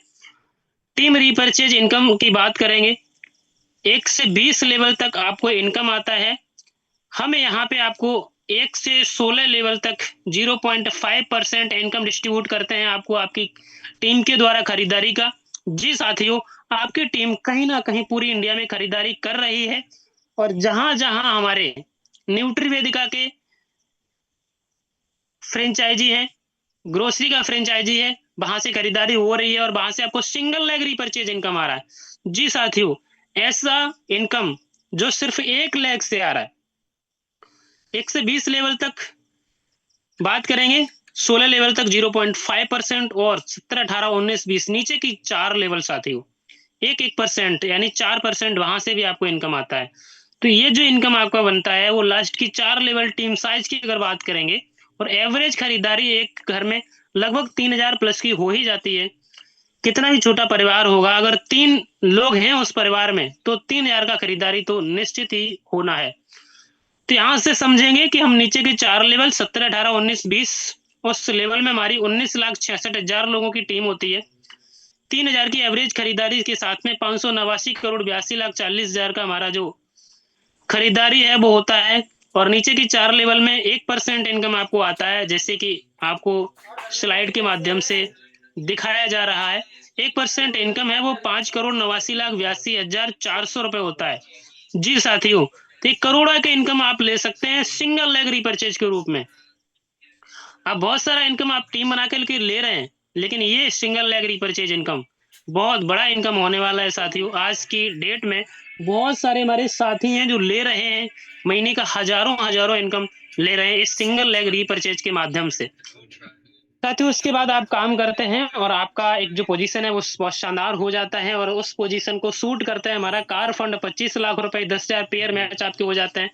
टीम रीपरचेज इनकम की बात करेंगे, 1 से 20 लेवल तक आपको इनकम आता है। हम यहाँ पे आपको 1 से 16 लेवल तक 0.5% इनकम डिस्ट्रीब्यूट करते हैं आपको आपकी टीम के द्वारा खरीदारी का। जी साथियों, आपकी टीम कहीं ना कहीं पूरी इंडिया में खरीदारी कर रही है और जहां जहां हमारे न्यूट्रीवेदिका के फ्रेंचाइजी है, ग्रोसरी का फ्रेंचाइजी है, वहां से खरीदारी हो रही है और वहां से आपको सिंगल लेग रीपरचेज इनकम आ रहा है। जी साथियों, ऐसा इनकम जो सिर्फ 1 लेग से आ रहा है, 1 से 20 लेवल तक बात करेंगे, 16 लेवल तक 0.5% और 17, 18, 19, 20 नीचे की 4 लेवल साथियों 1% यानी 4% वहां से भी आपको इनकम आता है। तो ये जो इनकम आपका बनता है वो लास्ट की 4 लेवल टीम साइज की अगर बात करेंगे और एवरेज खरीदारी एक घर में लगभग 3,000 प्लस की हो ही जाती है। कितना भी छोटा परिवार होगा, अगर 3 लोग हैं उस परिवार में तो 3,000 का खरीदारी तो निश्चित ही होना है। तो यहाँ से समझेंगे कि हम नीचे के 4 लेवल 17, 18, 19, 20 उस लेवल में हमारी 19,66,000 लोगों की टीम होती है। 3,000 की एवरेज खरीदारी के साथ में 589 करोड़ 82,40,000 का हमारा जो खरीदारी है वो होता है। और नीचे की 4 लेवल में 1% इनकम आपको आता है, जैसे कि आपको स्लाइड के माध्यम से दिखाया जा रहा है। 1% इनकम है वो 5,89,82,400 रुपए होता है। जी साथियों, तो 1 करोड़ के इनकम आप ले सकते हैं सिंगल लेग रीपरचेज के रूप में। आप बहुत सारा इनकम आप टीम बना के ले रहे हैं, लेकिन ये सिंगल लेग रीपरचेज इनकम बहुत बड़ा इनकम होने वाला है साथियों। आज की डेट में बहुत सारे हमारे साथी हैं जो ले रहे हैं, महीने का हजारों इनकम ले रहे हैं इस सिंगल लेग रीपरचेज के माध्यम से। साथियों उसके बाद आप काम करते हैं और आपका एक जो पोजीशन है वो बहुत शानदार हो जाता है और उस पोजीशन को सूट करता है हमारा कार फंड 25 लाख रुपए 10,000 पेयर मैच आपके हो जाते हैं।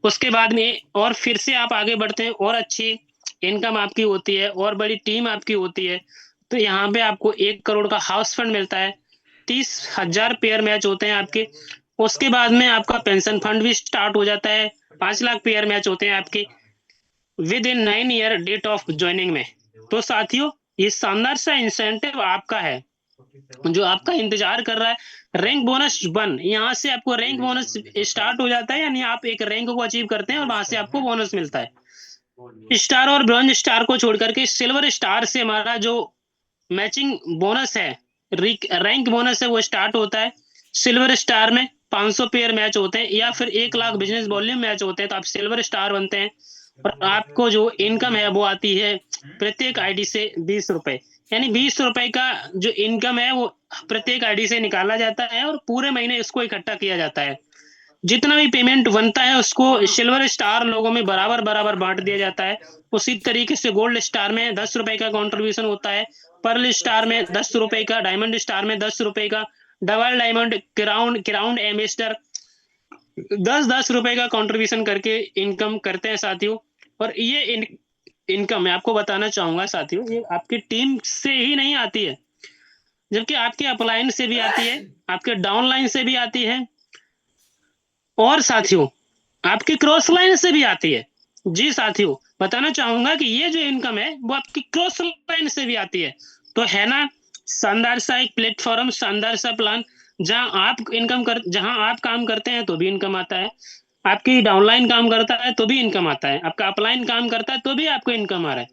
उसके बाद में और फिर से आप आगे बढ़ते हैं और अच्छी इनकम आपकी होती है और बड़ी टीम आपकी होती है। तो यहाँ पे आपको 1 करोड़ का हाउस फंड मिलता है, 30,000 पेयर मैच होते हैं आपके। उसके बाद में आपका पेंशन फंड भी स्टार्ट हो जाता है, 5 लाख पेयर मैच होते हैं आपके within 9 year date of joining में। तो साथियों ये शानदार सा इंसेंटिव आपका है जो आपका इंतजार कर रहा है। रैंक बोनस 1, यहाँ से आपको रैंक बोनस स्टार्ट हो जाता है, यानी आप एक रैंक को अचीव करते हैं और वहां से आपको बोनस मिलता है। स्टार और ब्रॉन्ज स्टार को छोड़ करके सिल्वर स्टार से हमारा जो मैचिंग बोनस है, रैंक बोनस है, वो स्टार्ट होता है। सिल्वर स्टार में 500 पेयर मैच होते हैं या फिर 1 लाख बिजनेस वॉल्यूम मैच होते हैं तो आप सिल्वर स्टार बनते हैं और आपको जो इनकम है वो आती है प्रत्येक आईडी से 20 रुपए, यानी 20 रुपए का जो इनकम है वो प्रत्येक आईडी से निकाला जाता है और पूरे महीने इसको इकट्ठा किया जाता है। जितना भी पेमेंट बनता है उसको सिल्वर स्टार लोगों में बराबर बराबर बांट दिया जाता है। उसी तरीके से गोल्ड स्टार में 10 रुपए का कंट्रीब्यूशन होता है, पर्ल स्टार में 10 रुपए का, डायमंड स्टार में 10 रुपए का, डबल डायमंड, क्राउन एम्बेसडर 10-10 रुपए का कंट्रीब्यूशन करके इनकम करते हैं साथियों। और ये इनकम मैं आपको बताना चाहूंगा साथियों, ये आपकी टीम से ही नहीं आती है, जबकि आपके अपलाइन से भी आती है, आपके डाउनलाइन से भी आती है और साथियों आपकी क्रॉस लाइन से भी आती है। जी साथियों, बताना चाहूंगा कि ये जो इनकम है वो आपकी क्रॉस लाइन से भी आती है। तो है ना शानदार सा एक प्लेटफॉर्म, शानदार सा प्लान, जहां आप काम करते हैं तो भी इनकम आता है, आपकी डाउनलाइन काम करता है तो भी इनकम आता है, आपका अपलाइन काम करता है तो भी आपको इनकम आ रहा है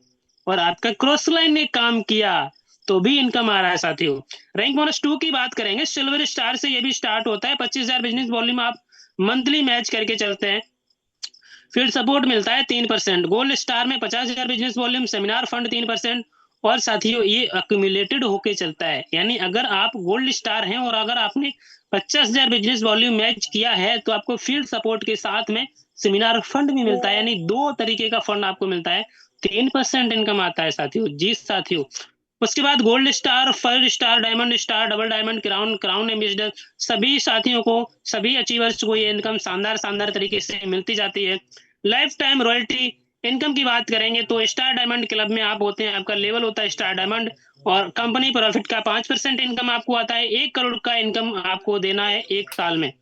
और आपका क्रॉस लाइन ने काम किया तो भी इनकम आ रहा है साथियों। रैंक बोनस 2 की बात करेंगे, सिल्वर स्टार से ये भी स्टार्ट होता है। 25,000 बिजनेस वॉल्यूम आप मंथली मैच करके चलते हैं, फील्ड सपोर्ट मिलता है 3%, गोल्ड स्टार में 50,000 बिजनेस वॉल्यूम, सेमिनार फंड 3%। और साथियों ये अक्यूमुलेटेड होके चलता है, यानी अगर आप गोल्ड स्टार हैं और अगर आपने 50,000 बिजनेस वॉल्यूम मैच किया है तो आपको फील्ड सपोर्ट के साथ में सेमिनार फंड भी मिलता है, यानी 2 तरीके का फंड आपको मिलता है। 3% इनकम आता है साथियों। जी साथियों, उसके बाद gold star, 5 star, diamond star, double diamond, crown ambassador, सभी साथियों को, सभी अचीवर्स को ये इनकम शानदार तरीके से मिलती जाती है। लाइफ टाइम रॉयल्टी इनकम की बात करेंगे तो स्टार डायमंड क्लब में आप होते हैं, आपका लेवल होता है स्टार डायमंड, और कंपनी प्रॉफिट का 5% इनकम आपको आता है। 1 करोड़ का इनकम आपको देना है 1 साल में।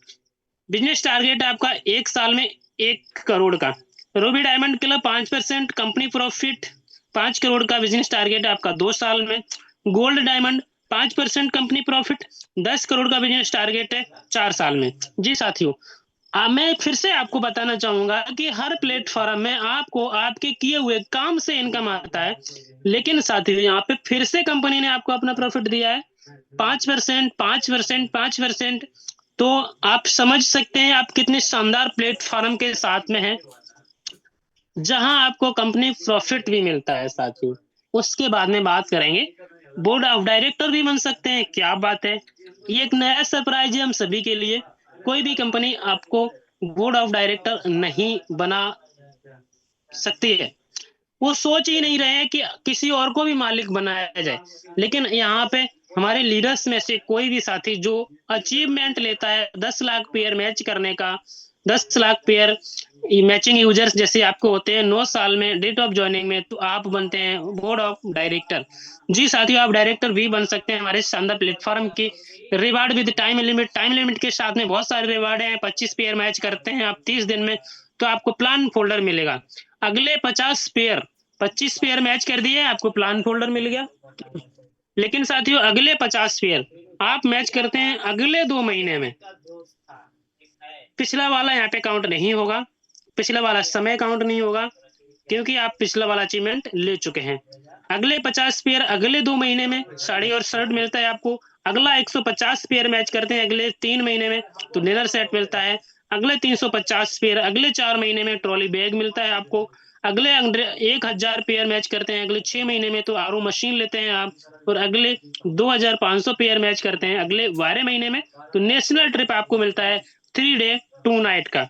बिजनेस टारगेट आपका 1 साल में 1 करोड़ का। Ruby diamond club 5%, company profit 5 crore का बिजनेस टारगेट है आपका 2 साल में। Gold diamond 5% company profit, 10 crore का बिजनेस टारगेट है 4 साल में। जी साथियों, मैं फिर से आपको बताना चाहूंगा कि हर प्लेटफॉर्म में आपको आपके किए हुए काम से इनकम आता है, लेकिन साथियों यहाँ पे फिर से कंपनी ने आपको अपना प्रॉफिट दिया है 5%, 5%, 5%। तो आप समझ सकते हैं आप कितने शानदार प्लेटफॉर्म के साथ में हैं, जहां आपको कंपनी प्रॉफिट भी मिलता है साथियों। उसके बाद में बात करेंगे, बोर्ड ऑफ डायरेक्टर भी बन सकते हैं। क्या बात है, ये एक नया सरप्राइज है हम सभी के लिए। कोई भी कंपनी आपको बोर्ड ऑफ डायरेक्टर नहीं बना सकती है, वो सोच ही नहीं रहे हैं कि किसी और को भी मालिक बनाया जाए। लेकिन यहाँ पे हमारे लीडर्स में से कोई भी साथी जो अचीवमेंट लेता है 10 लाख पेयर मैच करने का, 10 लाख पेयर मैचिंग यूजर्स जैसे आपको होते हैं 9 साल में डेट ऑफ ज्वाइनिंग में, तो आप बनते हैं बोर्ड ऑफ डायरेक्टर। जी साथियों, आप डायरेक्टर भी बन सकते हैं हमारे शानदार प्लेटफॉर्म की। रिवार्ड विद टाइम लिमिट के साथ में बहुत सारे रिवार्ड हैं। 25 पेयर मैच करते हैं आप 30 दिन में, तो आपको प्लान फोल्डर मिलेगा। अगले 25 पेयर मैच कर दिए, आपको प्लान फोल्डर मिल गया। लेकिन साथियों, अगले 50 पेयर आप मैच करते हैं अगले 2 महीने में, पिछला वाला यहाँ पे काउंट नहीं होगा, पिछला वाला समय काउंट नहीं होगा, क्योंकि आप पिछला वाला अचीवमेंट ले चुके हैं। अगले 50 पेयर अगले 2 महीने में साड़ी और शर्ट मिलता है आपको। अगला 150 पेयर मैच करते हैं अगले 3 महीने में, तो डिनर सेट मिलता है। अगले 350 पेयर अगले 4 महीने में ट्रॉली बैग मिलता है आपको। अगले 1000 पेयर मैच करते हैं अगले 6 महीने में, तो आरओ मशीन लेते हैं आप। और अगले 2500 पेयर मैच करते हैं अगले 12 महीने में, तो नेशनल ट्रिप आपको मिलता है 3 डे 2 नाइट का।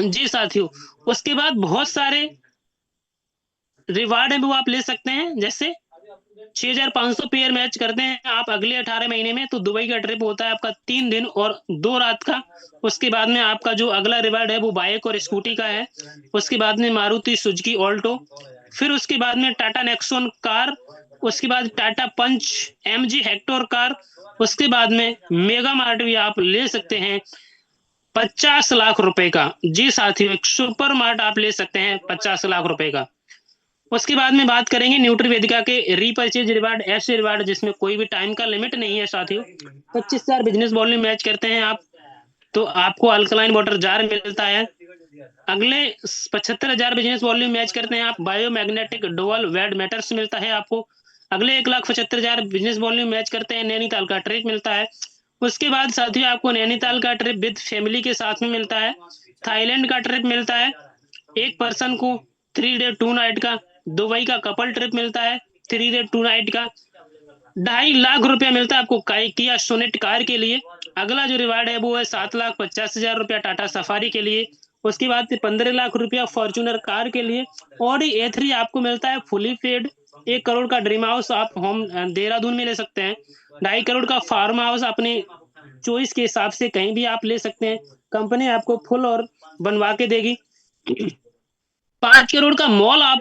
जी साथियों, उसके बाद बहुत सारे रिवार्ड है वो आप ले सकते हैं। जैसे 6500 पेयर मैच करते हैं आप अगले 18 महीने में, तो दुबई का ट्रिप होता है आपका 3 दिन और 2 रात का। उसके बाद में आपका जो अगला रिवार्ड है वो बाइक और स्कूटी का है। उसके बाद में मारुति सुजुकी ऑल्टो, फिर उसके बाद में टाटा नेक्सॉन कार, उसके बाद टाटा पंच एमजी हेक्टर कार, उसके बाद में मेगा मार्ट भी आप ले सकते हैं 50 लाख रुपए का। जी साथियों, एक सुपर मार्ट आप ले सकते हैं 50 लाख रुपए का। उसके बाद में बात करेंगे न्यूट्री वेदिका के रीपरचेज रिवार्ड, ऐसे रिवार्ड जिसमें कोई भी टाइम का लिमिट नहीं है साथियों। 25,000 बिजनेस वॉल्यूम मैच करते हैं आप, तो आपको अल्कलाइन वाटर जार मिलता है। अगले 75,000 बिजनेस वॉल्यूम मैच करते हैं आप, बायोमैग्नेटिक डुअल वेड मैटर्स मिलता है आपको। अगले 1,75,000 बिजनेस वॉल्यूम मैच करते हैं, नैनीताल का ट्रिप मिलता है। उसके बाद साथियों आपको नैनीताल का ट्रिप विद फैमिली के साथ में मिलता है। थाईलैंड का ट्रिप मिलता है एक पर्सन को 3 डे 2 नाइट का। दुबई का कपल ट्रिप मिलता है 3 डे 2 नाइट का। 2.5 लाख रुपया मिलता है आपको किया सोनेट कार के लिए। अगला जो रिवार्ड है वो है 7,50,000 रुपया टाटा सफारी के लिए। उसके बाद 15 लाख रुपया फॉर्चूनर कार के लिए। ऑडी A3 आपको मिलता है फुली पेड। 1 करोड़ का ड्रीम हाउस आप होम देहरादून में ले सकते हैं। 2.5 करोड़ का फार्म हाउस अपने चॉइस के हिसाब से कहीं भी आप ले सकते हैं, कंपनी आपको फुल और बनवा के देगी। 5 करोड़ का मॉल आप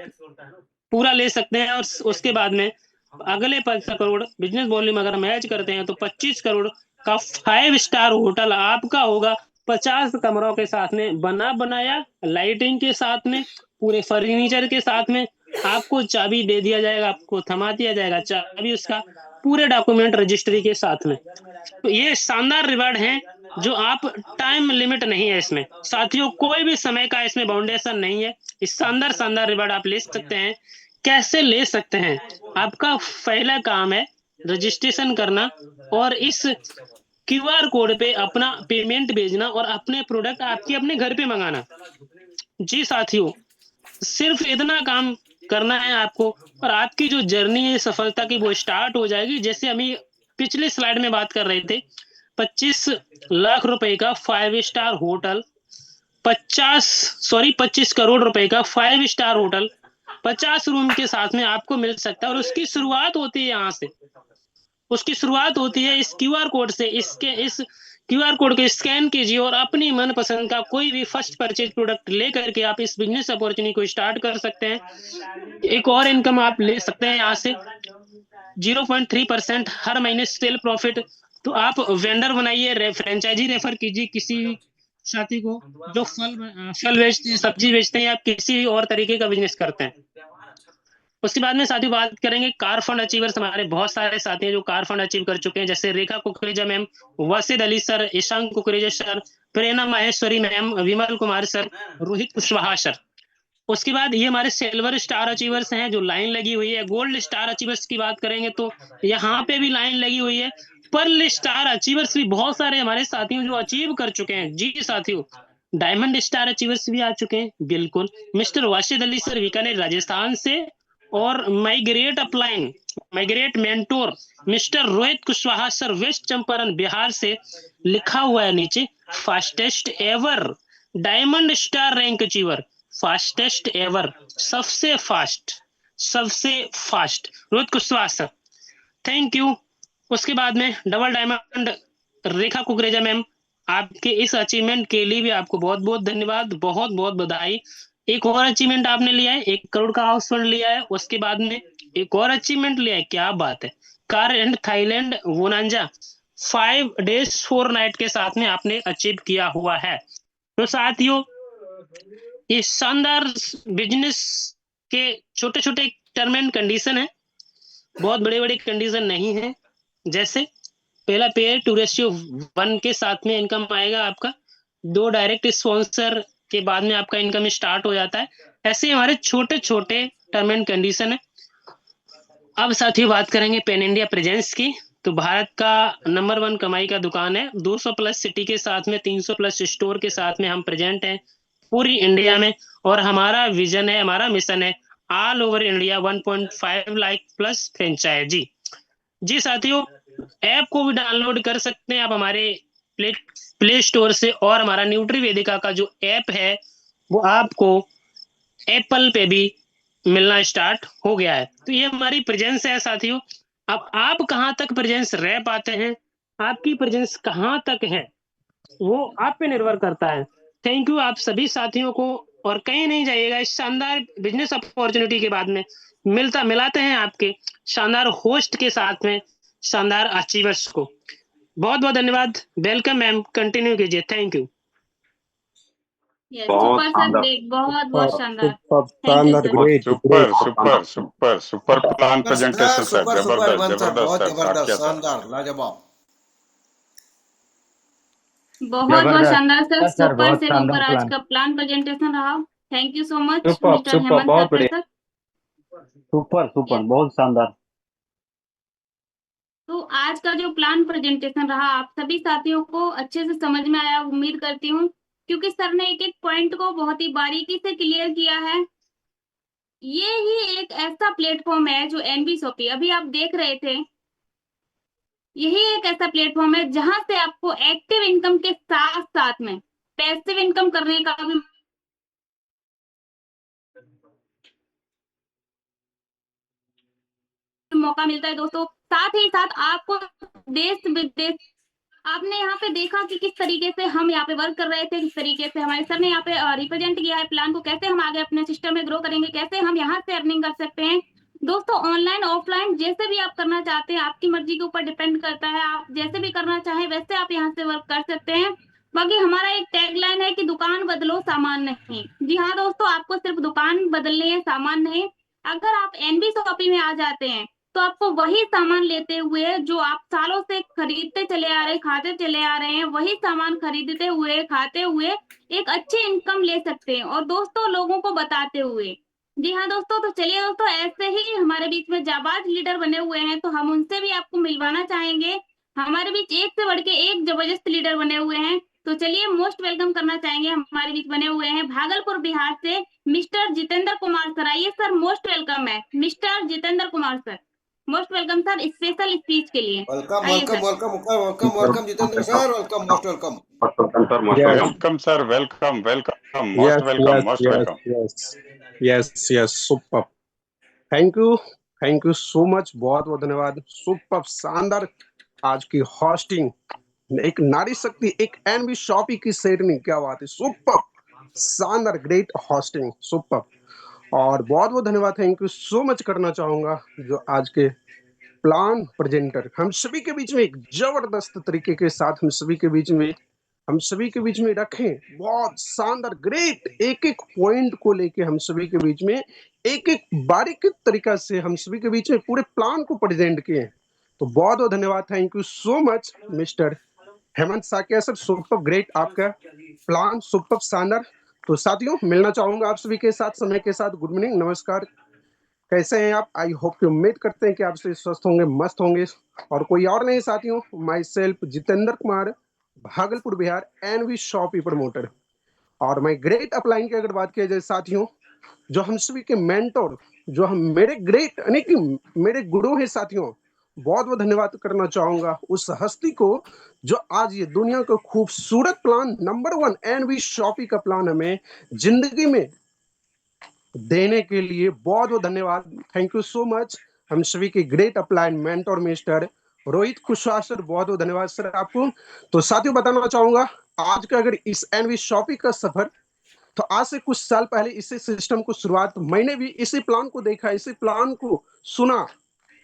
पूरा ले सकते हैं। और उसके बाद में अगले 5 करोड़ बिजनेस वॉल्यूम अगर मैच करते हैं तो 25 करोड़ का 5 स्टार होटल आपका होगा 50 कमरों के साथ में, बना बनाया लाइटिंग के साथ में, पूरे फर्नीचर के साथ में। आपको चाबी दे दिया जाएगा, आपको थमा दिया जाएगा चाबी उसका, पूरे डॉक्यूमेंट रजिस्ट्री के साथ में। तो ये शानदार रिवार्ड है जो आप टाइम लिमिट नहीं है इसमें साथियों, कोई भी समय का इसमें बाउंडेशन नहीं है। इस शानदार रिवार्ड आप ले सकते हैं। कैसे ले सकते हैं? आपका पहला काम है रजिस्ट्रेशन करना और इस क्यूआर कोड पे अपना पेमेंट भेजना और अपने प्रोडक्ट आपके अपने घर पे मंगाना। जी साथियों, सिर्फ इतना काम करना है आपको और आपकी जो जर्नी है सफलता की वो स्टार्ट हो जाएगी। जैसे हम पिछले स्लाइड में बात कर रहे थे, 25 लाख रुपए का 5 स्टार होटल, 25 करोड़ रुपए का 5 स्टार होटल, 50 रूम के साथ में आपको मिल सकता है। और उसकी शुरुआत होती है यहाँ से, उसकी शुरुआत होती है इस क्यूआर कोड से। इस क्यूआर कोड को स्कैन कीजिए और अपनी मनपसंद का कोई भी फर्स्ट परचेज प्रोडक्ट लेकर के आप इस बिजनेस अपॉर्चुनिटी को स्टार्ट कर सकते हैं। एक और इनकम आप ले सकते हैं यहाँ से 0.3% हर महीने सेल प्रॉफिट। तो आप वेंडर बनाइए, फ्रेंचाइजी रेफर कीजिए किसी साथी को जो फल बेचते हैं, सब्जी बेचते हैं, या किसी भी और तरीके का बिजनेस करते हैं। उसके बाद में साथियों बात करेंगे कार फंड अचीवर्स। हमारे बहुत सारे साथी हैं जो कार फंड अचीव कर चुके हैं, जैसे Rekha Kukreja ma'am, Wasid Ali sir, Ishank Kukreja sir, Prerna Maheshwari ma'am, Vimal Kumar sir, Rohit Kushwaha sir. उसके बाद ये हमारे सिल्वर स्टार अचीवर्स हैं जो लाइन लगी हुई है। गोल्ड स्टार अचीवर्स की बात करेंगे तो यहाँ पे भी लाइन लगी हुई है। पर्ल स्टार अचीवर्स भी बहुत सारे हमारे साथियों जो अचीव कर चुके हैं। जी साथियों, डायमंड स्टार अचीवर्स भी आ चुके हैं, बिल्कुल। मिस्टर वाशिद अली सर बीकानेर राजस्थान से, और migrate upline, migrate mentor mister Rohit Kushwaha sir waste Champaran Bihar से, लिखा हुआ है नीचे fastest ever diamond star rank achiever, fastest ever, सबसे fast Rohit Kushwaha sir, thank you. उसके बाद में double diamond Rekha Kukreja ma'am, आपके इस अचीवमेंट के लिए भी आपको बहुत बहुत धन्यवाद, बहुत बहुत बधाई। एक और अचीवमेंट आपने लिया है, 1 करोड़ का हाउस फंड लिया है। उसके बाद में एक और अचीवमेंट लिया है, क्या बात है, car and Thailand वोनांजा 5 days 4 night के साथ में आपने अचीव किया हुआ है। तो साथियों, ये शानदार बिजनेस के छोटे छोटे टर्म एंड कंडीशन है, बहुत बड़े बड़े कंडीशन नहीं है। जैसे पहला पेयर टू रेशियो 1 के साथ में इनकम आएगा आपका, 2 डायरेक्ट स्पॉन्सर के बाद में आपका इनकम स्टार्ट हो जाता है। ऐसे हमारे छोटे छोटे टर्म एंड कंडीशन है। अब साथियों बात करेंगे पैन इंडिया प्रेजेंस की। तो भारत का नंबर 1 कमाई का दुकान है, 200 प्लस सिटी के साथ में, 300 प्लस स्टोर के साथ में हम प्रेजेंट हैं पूरी इंडिया में। और हमारा विजन है, हमारा मिशन है all over India 1.5 lakh plus franchisee. जी साथियों, ऐप को भी डाउनलोड कर सकते हैं आप हमारे प्ले स्टोर से, और हमारा न्यूट्री वेदिका का जो ऐप है वो आपको एप्पल पे भी मिलना स्टार्ट हो गया है। तो ये हमारी प्रेजेंस है साथियों। अब आप कहाँ तक प्रेजेंस रह पाते हैं, आपकी प्रेजेंस कहाँ तक है, वो आप पे निर्भर करता है। थैंक यू आप सभी साथियों को, और कहीं नहीं जाइएगा। इस शानदार बिजनेस अपॉर्चुनिटी के बाद में मिलाते हैं आपके शानदार होस्ट के साथ में शानदार अचीवर्स को। बहुत बहुत धन्यवाद, वेलकम मैम, कंटिन्यू कीजिए, थैंक यू। यस बहुत सुपर सर, शानदार। ग्रेट, बहुत बहुत शानदार, Superb, थैंक यू शानदार, sir. great, super great. Super super super plan presentation sir, super super जबरदस्त वन सर, बहुत जबरदस्त सर, स्टार्ट जबरदस्त, किया सर। शानदार, लाजवाब। बहुत बहुत जबरदस्त शानदार सर, सर, सुपर बहुत से शानदार ऊपर आज प्लान। का प्लान प्रेजेंटेशन रहा। Thank you so much super mister super, Hemant बहुत सर बढ़िया। सर। Super super Yes. बहुत शानदार। तो आज का जो प्लान प्रेजेंटेशन रहा आप सभी साथियों को अच्छे से समझ में आया उम्मीद करती हूँ, क्योंकि सर ने एक एक पॉइंट को बहुत ही बारीकी से क्लियर किया है। ये ही एक ऐसा प्लेटफॉर्म है जो एनबी शॉपी अभी आप देख रहे थे, यही एक ऐसा प्लेटफॉर्म है जहां से आपको एक्टिव इनकम के साथ साथ में पैसिव इनकम करने का भी मौका मिलता है दोस्तों। साथ ही साथ आपको देश विदेश, आपने यहाँ पे देखा कि किस तरीके से हम यहाँ पे वर्क कर रहे थे, किस तरीके से हमारे सर ने यहाँ पे रिप्रेजेंट किया है प्लान को, कैसे हम आगे अपने सिस्टम में ग्रो करेंगे, कैसे हम यहाँ से अर्निंग कर सकते हैं। दोस्तों ऑनलाइन ऑफलाइन जैसे भी आप करना चाहते हैं, आपकी मर्जी के ऊपर डिपेंड करता है। आप जैसे भी करना चाहें वैसे आप यहाँ से वर्क कर सकते हैं। बाकी हमारा एक टैगलाइन है कि दुकान बदलो सामान नहीं। जी हाँ दोस्तों, आपको सिर्फ दुकान बदलनी है, सामान नहीं। अगर आप एनबी शॉपी में आ जाते हैं तो आपको वही सामान लेते हुए जो आप सालों से खरीदते चले आ रहे, खाते चले आ रहे हैं, वही सामान खरीदते हुए खाते हुए एक अच्छी इनकम ले सकते हैं, और दोस्तों लोगों को बताते हुए। जी हाँ दोस्तों, तो चलिए दोस्तों, ऐसे ही हमारे बीच में जाबाज लीडर बने हुए हैं, तो हम उनसे भी आपको मिलवाना चाहेंगे। हमारे बीच एक से बढ़ के एक जबरदस्त लीडर बने हुए हैं। तो चलिए मोस्ट वेलकम करना चाहेंगे, हमारे बीच बने हुए हैं भागलपुर बिहार से मिस्टर जितेंद्र कुमार सर। आइए सर, मोस्ट वेलकम है mister Jitendra Kumar sir. Most welcome sir special speech के लिए। वेलकम आइए welcome sir. Welcome welcome Jitendra sir, welcome most welcome. Welcome, sir. Most Yes. welcome, sir. Welcome, welcome. Yes, Most welcome, yes, most yes, welcome. yes, super. Thank you so much, बहुत बहुत धन्यवाद। Super शानदार आज की hosting, एक नारी शक्ति, एक एनवी शॉपी की सेटनिंग, क्या बात है, सुपर शानदार, ग्रेट होस्टिंग, सुपर। और बहुत बहुत धन्यवाद, थैंक यू सो मच करना चाहूंगा जो आज के प्लान प्रेजेंटर हम सभी के बीच में एक जबरदस्त तरीके के साथ हम सभी के बीच में रखें, बहुत शानदार ग्रेट, एक एक पॉइंट को लेके हम सभी के बीच में एक एक बारीक तरीका से हम सभी के बीच में पूरे प्लान को प्रेजेंट किए। तो बहुत बहुत धन्यवाद, thank you so much mister Hemant Saikia sir, super great, आपका प्लान सुपर शानदार। तो साथियों, मिलना चाहूंगा आप सभी के साथ समय के साथ। गुड मॉर्निंग, नमस्कार, कैसे हैं आप? आई होप कि उम्मीद करते हैं कि आप सभी स्वस्थ होंगे, मस्त होंगे। और कोई और नहीं साथियों, myself Jitendra Kumar, Bhagalpur Bihar, NV shoppy promoter. और मैं ग्रेट अपलाइन की अगर बात किया जाए साथियों, जो हम सभी के मेंटोर, जो हम मेरे ग्रेट यानी कि मेरे गुरु हैं साथियों, बहुत बहुत धन्यवाद करना चाहूंगा उस हस्ती को जो आज ये दुनिया का खूबसूरत प्लान नंबर 1 एनवी शॉपी का प्लान हमें जिंदगी में देने के लिए बहुत बहुत धन्यवाद, थैंक यू सो मच। हम सभी के great upline mentor mister Rohit Kushwaha sir, बहुत बहुत धन्यवाद सर आपको। तो साथियों, बताना चाहूंगा आज का अगर इस एनवी शॉपी का सफर, तो आज से कुछ साल पहले इसी सिस्टम को शुरुआत मैंने भी इसी प्लान को देखा, इसी प्लान को सुना,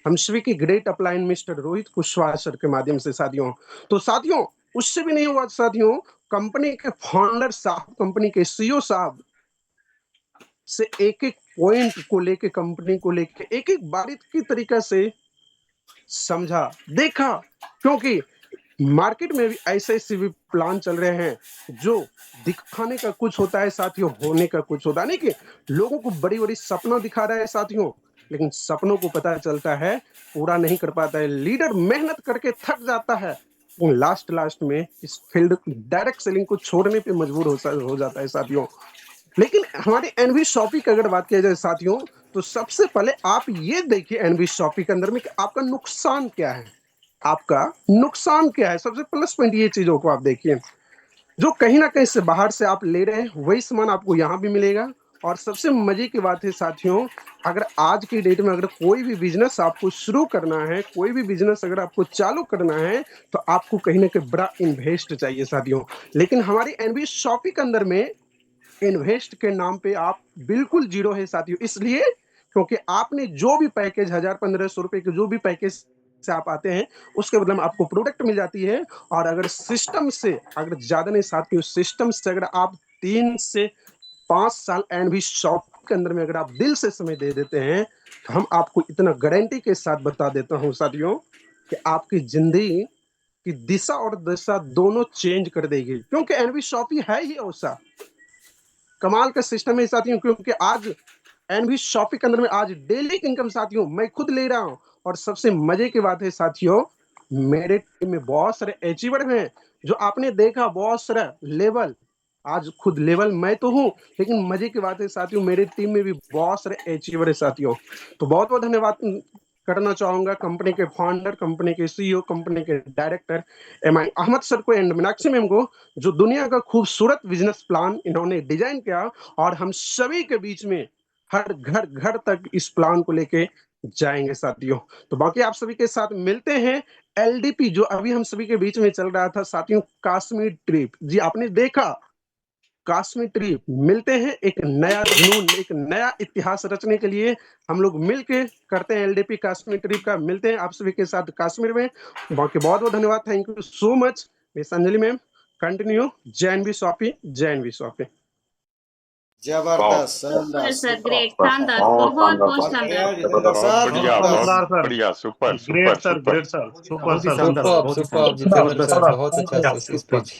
हम सभी के great upline mister Rohit Kushwaha sir के माध्यम से साथियों। तो साथियों, उससे भी नहीं हुआ साथियों, कंपनी के फाउंडर साहब, कंपनी के सीईओ साहब से एक एक पॉइंट को लेके, कंपनी को लेके एक एक बारीकी तरीका से समझा, देखा, क्योंकि मार्केट में भी ऐसे ऐसे भी प्लान चल रहे हैं जो दिखाने का कुछ होता है साथियों, होने का कुछ होता है। नहीं कि लोगों को बड़ी बड़ी सपना दिखा रहा है साथियों, लेकिन सपनों को पता चलता है पूरा नहीं कर पाता है। लीडर मेहनत करके थक जाता है, वो लास्ट में इस फील्ड डायरेक्ट सेलिंग को छोड़ने पे मजबूर हो जाता है साथियों। लेकिन हमारे एनवी शॉपी की अगर बात किया जाए साथियों, तो सबसे पहले आप ये देखिए एनवी शॉपी के अंदर में कि आपका नुकसान क्या है, आपका नुकसान क्या है। सबसे प्लस पॉइंट ये चीजों को आप देखिए, जो कहीं ना कहीं से बाहर से आप ले रहे हैं वही सामान आपको यहाँ भी मिलेगा। और सबसे मजे की बात है साथियों, अगर आज की डेट में अगर कोई भी बिजनेस आपको शुरू करना है, कोई भी बिजनेस अगर आपको चालू करना है, तो आपको कहीं ना कहीं बड़ा इन्वेस्ट चाहिए साथियों। लेकिन हमारी एनवी शॉपी के अंदर में इन्वेस्ट के नाम पे आप बिल्कुल जीरो है साथियों, इसलिए क्योंकि आपने जो भी पैकेज 1000-1500 रुपए के जो भी पैकेज से आप आते हैं, उसके बदले में आपको प्रोडक्ट मिल जाती है। और अगर सिस्टम से, अगर ज्यादा नहीं साथियों, सिस्टम से अगर आप 3 से 5 साल एनवी शॉप के अंदर में अगर आप दिल से समय दे देते हैं, तो हम आपको इतना गारंटी के साथ बता देता हूं साथियों कि आपकी जिंदगी की दिशा और दशा दोनों चेंज कर देगी, क्योंकि एनवी शॉप ही है ही ऐसा कमाल का सिस्टम है साथियों। क्योंकि आज एनवी शॉपिंग के अंदर में आज डेली इनकम साथियों मैं खुद ले रहा हूं। और सबसे मजे की बात है साथियों, मेरे टीम में बहुत सारे अचीवर हैं, जो आपने देखा बहुत सारा लेवल, आज खुद लेवल मैं तो हूं, लेकिन मजे की बात है साथियों मेरे टीम में भी बहुत सारे अचीवर है साथियों। तो बहुत बहुत धन्यवाद करना चाहूंगा कंपनी के फाउंडर, कंपनी के सीईओ, कंपनी के डायरेक्टर एम आई अहमद सर को एंड मीनाक्षी मैम को, जो दुनिया का खूबसूरत बिजनेस प्लान इन्होंने डिजाइन किया और हम सभी के बीच में हर घर घर तक इस प्लान को लेके जाएंगे साथियों। तो बाकी आप सभी के साथ मिलते हैं। एलडीपी जो अभी हम सभी के बीच में चल रहा था साथियों, कश्मीर ट्रिप, जी आपने देखा कश्मीर ट्रिप, मिलते हैं एक नया जुनून, एक नया इतिहास रचने के लिए हम लोग मिलके करते हैं एलडीपी कश्मीर ट्रिप का। मिलते हैं आप सभी के साथ कश्मीर में। बाकी बहुत बहुत धन्यवाद, thank you so much miss Anjali ma'am, continue. जय एनवी शॉपी, जय एनवी शॉपी। जबरदस्त, सुपर शानदार, सर, सुपर। ग्रेट, शानदार, बहुत बहुत शानदार। जितेंद्र बहुत सर, बढ़िया, जबरदस्त। बहुत बढ़िया, super super super. Great sir, super sir, super super Jitendra sir, बहुत अच्छा स्पीच।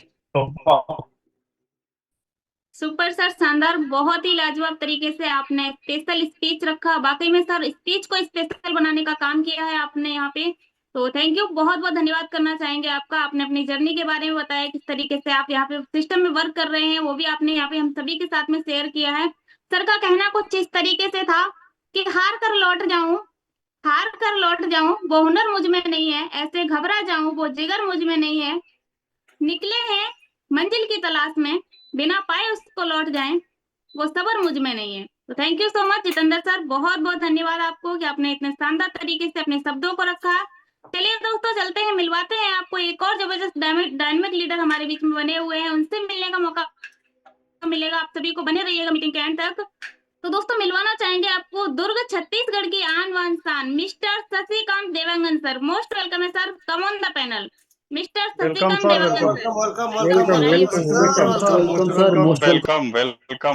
सुपर सर, शानदार, बहुत ही लाजवाब तरीके से आपने स्पेशल स्पीच रखा। वाकई में सर स्पीच को स्पेशल बनाने का काम किया है आपने यहाँ पे। तो थैंक यू, बहुत बहुत धन्यवाद करना चाहेंगे आपका। आपने अपनी जर्नी के बारे में बताया, किस तरीके से आप यहाँ पे सिस्टम में वर्क कर रहे हैं, वो भी आपने यहाँ पे हम सभी के साथ में शेयर किया है। सर का कहना कुछ इस तरीके से था कि हार कर लौट जाऊं, हार कर लौट जाऊं वो हुनर मुझ में नहीं है, ऐसे घबरा जाऊं वो जिगर मुझ में नहीं है, निकले हैं मंजिल की तलाश में, बिना पाए उसको लौट जाएं वो सब्र मुझ में नहीं है। तो thank you so much Jitendra sir, बहुत बहुत धन्यवाद आपको कि आपने इतने शानदार तरीके से अपने शब्दों को रखा। चलिए दोस्तों चलते हैं, मिलवाते हैं आपको एक और जबरदस्त डायनामिक लीडर हमारे बीच में बने हुए हैं, उनसे मिलने का मौका मिलेगा। आप सभी को बने रहिएगा मीटिंग के एंड तक। तो दोस्तों मिलवाना चाहेंगे आपको दुर्ग छत्तीसगढ़ की आन बान शान mister Shashikant Dewangan sir. Most welcome है sir, come on the panel mister Shashikant Dewangan sir.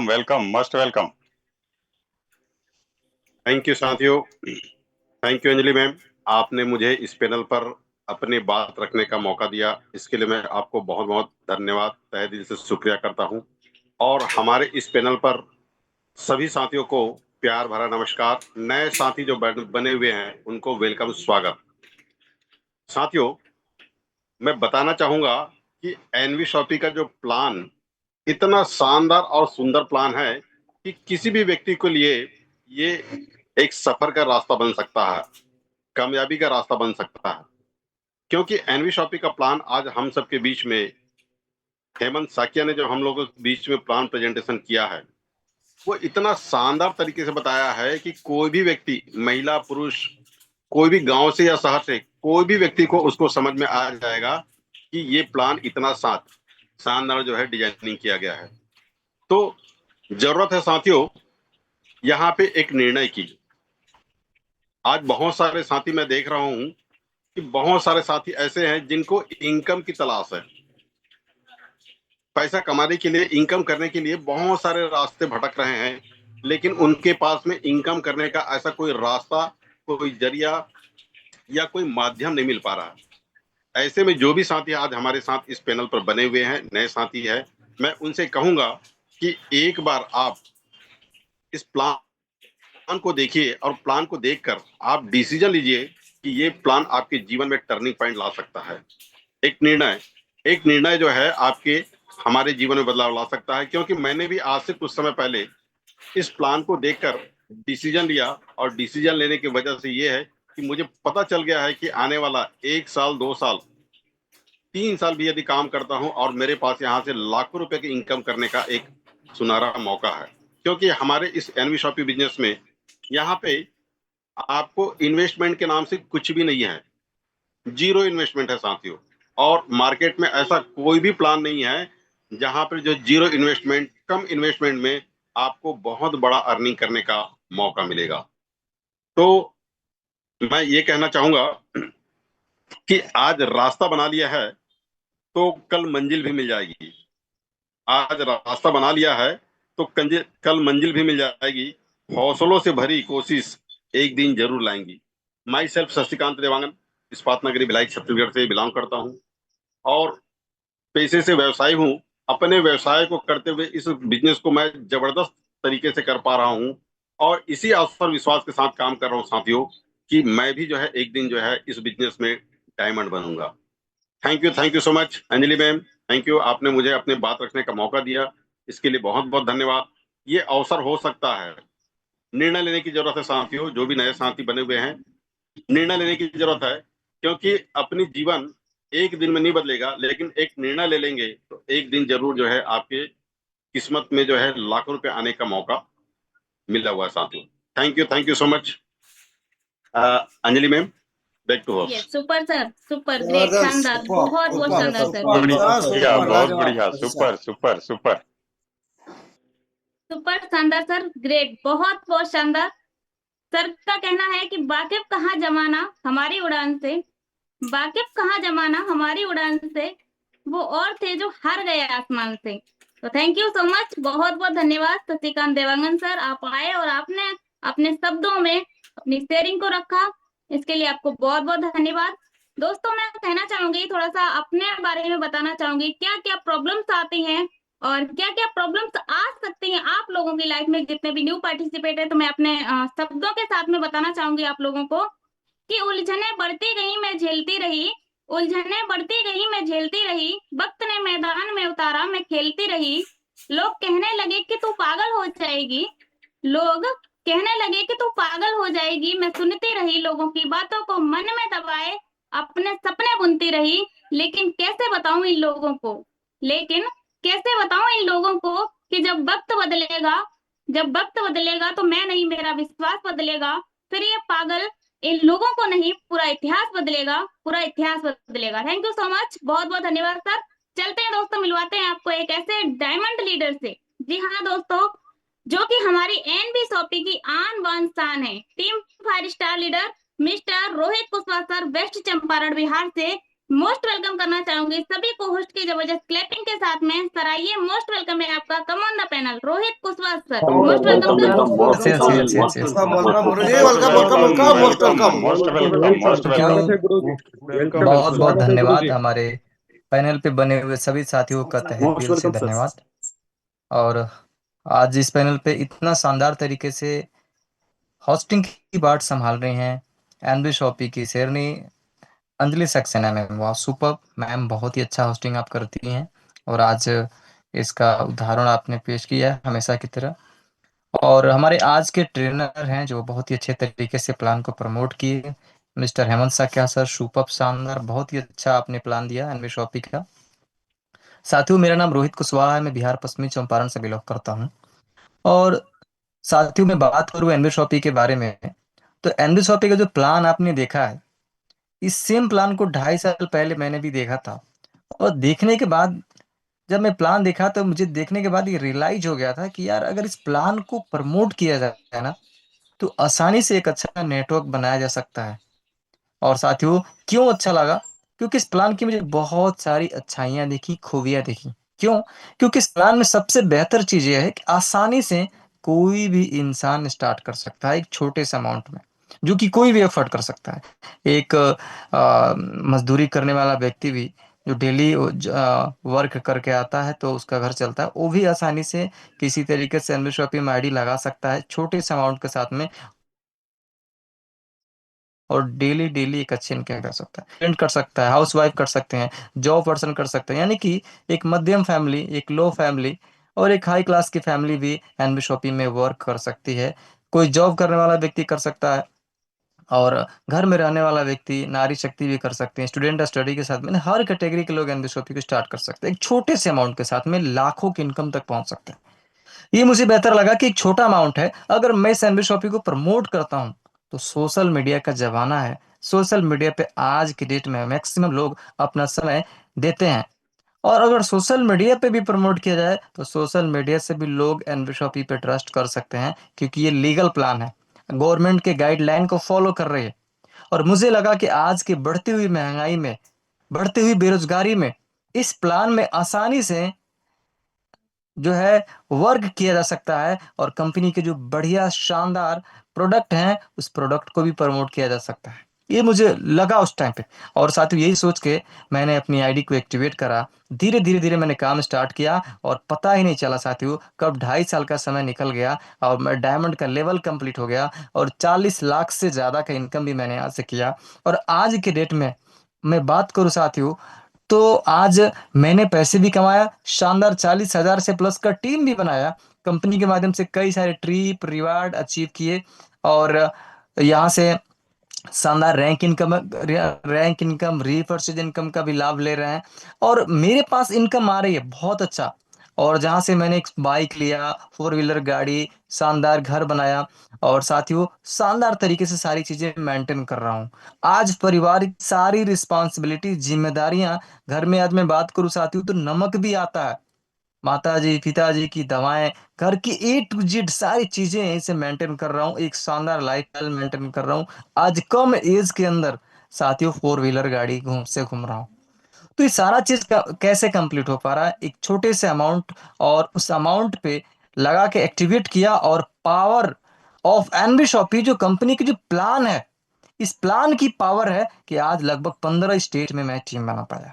Welcome must welcome. Thank you साथियों, थैंक यू अंजलि मैम, आपने मुझे इस पैनल पर अपनी बात रखने का मौका दिया, इसके लिए मैं आपको बहुत बहुत धन्यवाद तहे दिल से शुक्रिया करता हूं। और हमारे इस पैनल पर सभी साथियों को प्यार भरा नमस्कार। नए साथी जो बने हुए हैं उनको वेलकम, स्वागत। साथियों, मैं बताना चाहूंगा कि एनवी शॉपी का जो प्लान इतना शानदार और सुंदर प्लान है कि किसी भी व्यक्ति के लिए ये एक सफर का रास्ता बन सकता है, कामयाबी का रास्ता बन सकता है। क्योंकि एनवी शॉपी का प्लान आज हम सबके बीच में हेमंत साकिया ने जो हम लोगों के बीच में प्लान प्रेजेंटेशन किया है, वो इतना शानदार तरीके से बताया है कि कोई भी व्यक्ति, महिला पुरुष, कोई भी गांव से या शहर से कोई भी व्यक्ति को उसको समझ में आ जाएगा कि ये प्लान इतना शानदार जो है डिजाइनिंग किया गया है। तो जरूरत है साथियों यहाँ पे एक निर्णय की। आज बहुत सारे साथी मैं देख रहा हूं कि बहुत सारे साथी ऐसे हैं जिनको इनकम की तलाश है, पैसा कमाने के लिए, इनकम करने के लिए बहुत सारे रास्ते भटक रहे हैं, लेकिन उनके पास में इनकम करने का ऐसा कोई रास्ता, कोई जरिया या कोई माध्यम नहीं मिल पा रहा है। ऐसे में जो भी साथी आज हमारे साथ इस पैनल पर बने हुए हैं, नए साथी है, मैं उनसे कहूंगा कि एक बार आप इस प्लान को देखिए और प्लान को देखकर आप डिसीजन लीजिए कि ये प्लान आपके जीवन में टर्निंग पॉइंट ला सकता है। एक निर्णय जो है आपके हमारे जीवन में बदलाव ला सकता है। क्योंकि मैंने भी आज से कुछ समय पहले इस प्लान को देखकर डिसीजन लिया, और डिसीजन लेने की वजह से ये है कि मुझे पता चल गया है कि आने वाला 1 साल, 2 साल, 3 साल भी यदि काम करता हूं और मेरे पास यहाँ से लाखों रुपए की इनकम करने का एक सुनहरा मौका है। क्योंकि हमारे इस एनवी शॉपी बिजनेस में यहाँ पे आपको इन्वेस्टमेंट के नाम से कुछ भी नहीं है, जीरो इन्वेस्टमेंट है साथियों। और मार्केट में ऐसा कोई भी प्लान नहीं है जहां पर जो जीरो इन्वेस्टमेंट, कम इन्वेस्टमेंट में आपको बहुत बड़ा अर्निंग करने का मौका मिलेगा। तो मैं ये कहना चाहूंगा कि आज रास्ता बना लिया है तो कल मंजिल भी मिल जाएगी। आज रास्ता बना लिया है तो कल मंजिल भी मिल जाएगी। हौसलों से भरी कोशिश एक दिन जरूर लाएंगी। माई सेल्फ शशिकांत देवांगन, इस्पात नगरी भिलाई छत्तीसगढ़ से बिलोंग करता हूँ और पेशे से व्यवसायी हूँ। अपने व्यवसाय को करते हुए इस बिजनेस को मैं जबरदस्त तरीके से कर पा रहा हूँ और इसी आस्था और विश्वास के साथ काम कर रहा हूँ साथियों कि मैं भी जो है एक दिन जो है इस बिजनेस में डायमंड बनूंगा। Thank you so much Anjali ma'am, thank you, आपने मुझे अपने बात रखने का मौका दिया, इसके लिए बहुत बहुत धन्यवाद। ये अवसर हो सकता है, निर्णय लेने की जरूरत है साथियों। जो भी नए साथी बने हुए हैं, निर्णय लेने की जरूरत है, क्योंकि अपनी जीवन एक दिन में नहीं बदलेगा, लेकिन एक निर्णय ले लेंगे तो एक दिन जरूर जो है आपके किस्मत में जो है लाखों रुपए आने का मौका मिला हुआ है साथियों। Thank you so much Anjali ma'am, back to yes, house. Super sir, super, great, शानदार, बहुत बहुत शानदार सर, बढ़िया, बहुत बढ़िया, सुपर सुपर सुपर। सुपर शानदार सर, ग्रेट, बहुत बहुत शानदार। सर का कहना है कि वाकिफ कहाँ जमाना हमारी उड़ान से, वाकिफ कहाँ जमाना हमारी उड़ान से, वो और थे जो हार गए आसमान से। तो थैंक यू सो मच, बहुत बहुत धन्यवाद शशिकांत देवांगन सर, आप आए और आपने अपने शब्दों में अपनी शेयरिंग को रखा, इसके लिए आपको बहुत बहुत धन्यवाद। दोस्तों मैं कहना चाहूंगी, थोड़ा सा अपने बारे में बताना चाहूंगी, क्या क्या प्रॉब्लम्स आती हैं और क्या क्या प्रॉब्लम्स आ सकती हैं आप लोगों की लाइफ में, जितने भी न्यू पार्टिसिपेट है। तो मैं अपने शब्दों के साथ में बताना चाहूंगी आप लोगों को कि उलझने बढ़ती गई मैं झेलती रही, उलझने बढ़ती गई मैं झेलती रही, वक्त ने मैदान में उतारा मैं खेलती रही, लोग कहने लगे कि तू पागल हो जाएगी, लोग कहने लगे कि तू पागल हो जाएगी। मैं सुनती रही, लोगों की बातों को मन में दबाए अपने सपने बुनती रही। लेकिन कैसे बताऊं इन लोगों को, लेकिन कैसे बताऊं इन लोगों को कि जब वक्त बदलेगा तो मैं नहीं, मेरा विश्वास बदलेगा। फिर ये पागल इन लोगों को नहीं, पूरा इतिहास बदलेगा, पूरा इतिहास बदलेगा। थैंक यू सो मच, बहुत बहुत धन्यवाद सर। चलते हैं दोस्तों, मिलवाते हैं आपको एक ऐसे डायमंड लीडर से। जी हाँ दोस्तों, जो कि हमारी एनबी शॉपी की आन बान शान है। Team 5 star leader mister Rohit Kushwaha sir, waste Champaran Bihar से मोस्ट वेलकम करना चाहूंगी सभी को होस्ट की जबरदस्त क्लैपिंग के साथ में। सर आइए, मोस्ट वेलकम है आपका। कम on the panel Rohit Kushwaha sir, most welcome sir. Yes. Welcome, welcome, Guruji. Welcome, welcome, welcome, most welcome. Most welcome, most Thank welcome. स्वागत है you. गुरु जी, वेलकम, बहुत बहुत स्वागत है गुरु धन्यवाद। जी। हमारे पैनल पे बने हुए सभी साथियों का तहे दिल से धन्यवाद। और आज इस पैनल पे इतना शानदार तरीके से होस्टिंग की बात संभाल रही हैं एनबी शॉपी की शेरनी अंजलि सक्सेना मैम। वाह सुपर मैम, बहुत ही अच्छा होस्टिंग आप करती हैं और आज इसका उदाहरण आपने पेश किया है हमेशा की तरह। और हमारे आज के ट्रेनर हैं जो बहुत ही अच्छे तरीके से प्लान को प्रमोट किए, mister Hemant Sakya sir. Super शानदार, बहुत ही अच्छा आपने प्लान दिया एनबी शॉपी का। साथियों, मेरा नाम रोहित कुशवाहा है, मैं बिहार पश्चिमी चंपारण से बिलोंग करता हूँ। और साथियों, मैं बात करूँ एनबी शॉपी के बारे में, तो एनबी शॉपी का जो प्लान आपने देखा है, इस सेम प्लान को 2.5 साल पहले मैंने भी देखा था। और देखने के बाद, जब मैं प्लान देखा तो मुझे देखने के बाद ये रियलाइज हो गया था कि यार अगर इस प्लान को प्रमोट किया जाए ना, तो आसानी से एक अच्छा नेटवर्क बनाया जा सकता है। और साथियों, क्यों अच्छा लगा? क्योंकि इस प्लान की मुझे बहुत सारी अच्छाइयाँ दिखी, खूबियाँ दिखी। क्यों? क्योंकि इस प्लान में सबसे बेहतर चीज़ ये है कि आसानी से कोई भी इंसान स्टार्ट कर सकता है एक छोटे से अमाउंट में, जो कि कोई भी अफ़ोर्ड कर सकता है। एक मज़दूरी करने वाला व्यक्ति भी जो डेली वर्क करके आता है तो उसका घर चलता है, वो भी आसानी से किसी तरीके से एनबी शॉपी में आईडी लगा सकता है छोटे से अमाउंट के साथ में, और डेली डेली एक अच्छी इनकम कर सकता है। स्टूडेंट कर सकता है, हाउस वाइफ कर सकते हैं, जॉब पर्सन कर सकते हैं। यानी कि एक मध्यम फैमिली, एक लो फैमिली और एक हाई क्लास की फैमिली भी एनबी शॉपी में वर्क कर सकती है। कोई जॉब करने वाला व्यक्ति कर सकता है और घर में रहने वाला व्यक्ति, नारी शक्ति भी कर सकते हैं। स्टूडेंट स्टडी के साथ में हर कैटेगरी के लोग एनबी शॉपी को स्टार्ट कर सकते हैं। एक छोटे से अमाउंट के साथ में लाखों की इनकम तक पहुंच सकते हैं। ये मुझे बेहतर लगा कि एक छोटा अमाउंट है, अगर मैं सैंडविच शॉपी को प्रमोट करता हूँ तो सोशल मीडिया का जमाना है। सोशल मीडिया पे आज की डेट में मैक्सिमम लोग अपना समय देते हैं, और अगर सोशल मीडिया पे भी प्रमोट किया जाए तो सोशल मीडिया से भी लोग एनबी शॉपी पे ट्रस्ट कर सकते हैं, क्योंकि ये लीगल प्लान है, गवर्नमेंट के गाइडलाइन को फॉलो कर रही है। और मुझे लगा कि आज की बढ़ती हुई महंगाई में, बढ़ती हुई बेरोजगारी में, इस प्लान में आसानी से जो है वर्क किया जा सकता है और कंपनी के जो बढ़िया शानदार प्रोडक्ट हैं उस प्रोडक्ट को भी प्रमोट किया जा सकता है। ये मुझे लगा उस टाइम पे, और साथ ही यही सोच के मैंने अपनी आईडी को एक्टिवेट करा। धीरे धीरे धीरे मैंने काम स्टार्ट किया और पता ही नहीं चला साथियों कब 2.5 साल का समय निकल गया और मैं डायमंड का लेवल कंप्लीट हो गया, और 40 लाख से ज़्यादा का इनकम भी मैंने यहाँ से किया। और आज के डेट में मैं बात करूँ साथियों, तो आज मैंने पैसे भी कमाया, शानदार 40,000 से प्लस का टीम भी बनाया, कंपनी के माध्यम से कई सारे ट्रिप रिवार्ड अचीव किए, और यहाँ से शानदार रैंक इनकम, रिपर्चेज इनकम का भी लाभ ले रहे हैं, और मेरे पास इनकम आ रही है बहुत अच्छा। और जहाँ से मैंने एक बाइक लिया, 4 व्हीलर गाड़ी, शानदार घर बनाया, और साथियों शानदार तरीके से सारी चीज़ें मेंटेन कर रहा हूँ। आज परिवार की सारी रिस्पॉन्सिबिलिटी, जिम्मेदारियां घर में, आज मैं बात करूँ साथियों तो नमक भी आता है, माताजी पिताजी की दवाएं, घर की A to Z सारी चीजें इसे मेंटेन कर रहा हूँ, एक शानदार लाइफस्टाइल मेंटेन कर रहा हूँ। आज कम एज के अंदर साथियों 4 व्हीलर गाड़ी घूम रहा हूँ। तो ये सारा चीज कैसे कंप्लीट हो पा रहा है? एक छोटे से अमाउंट, और उस अमाउंट पे लगा के एक्टिवेट किया, और पावर ऑफ एनबी शॉपी जो कंपनी की जो प्लान है, इस प्लान की पावर है कि आज लगभग 15 स्टेट में मैं टीम बना पाया।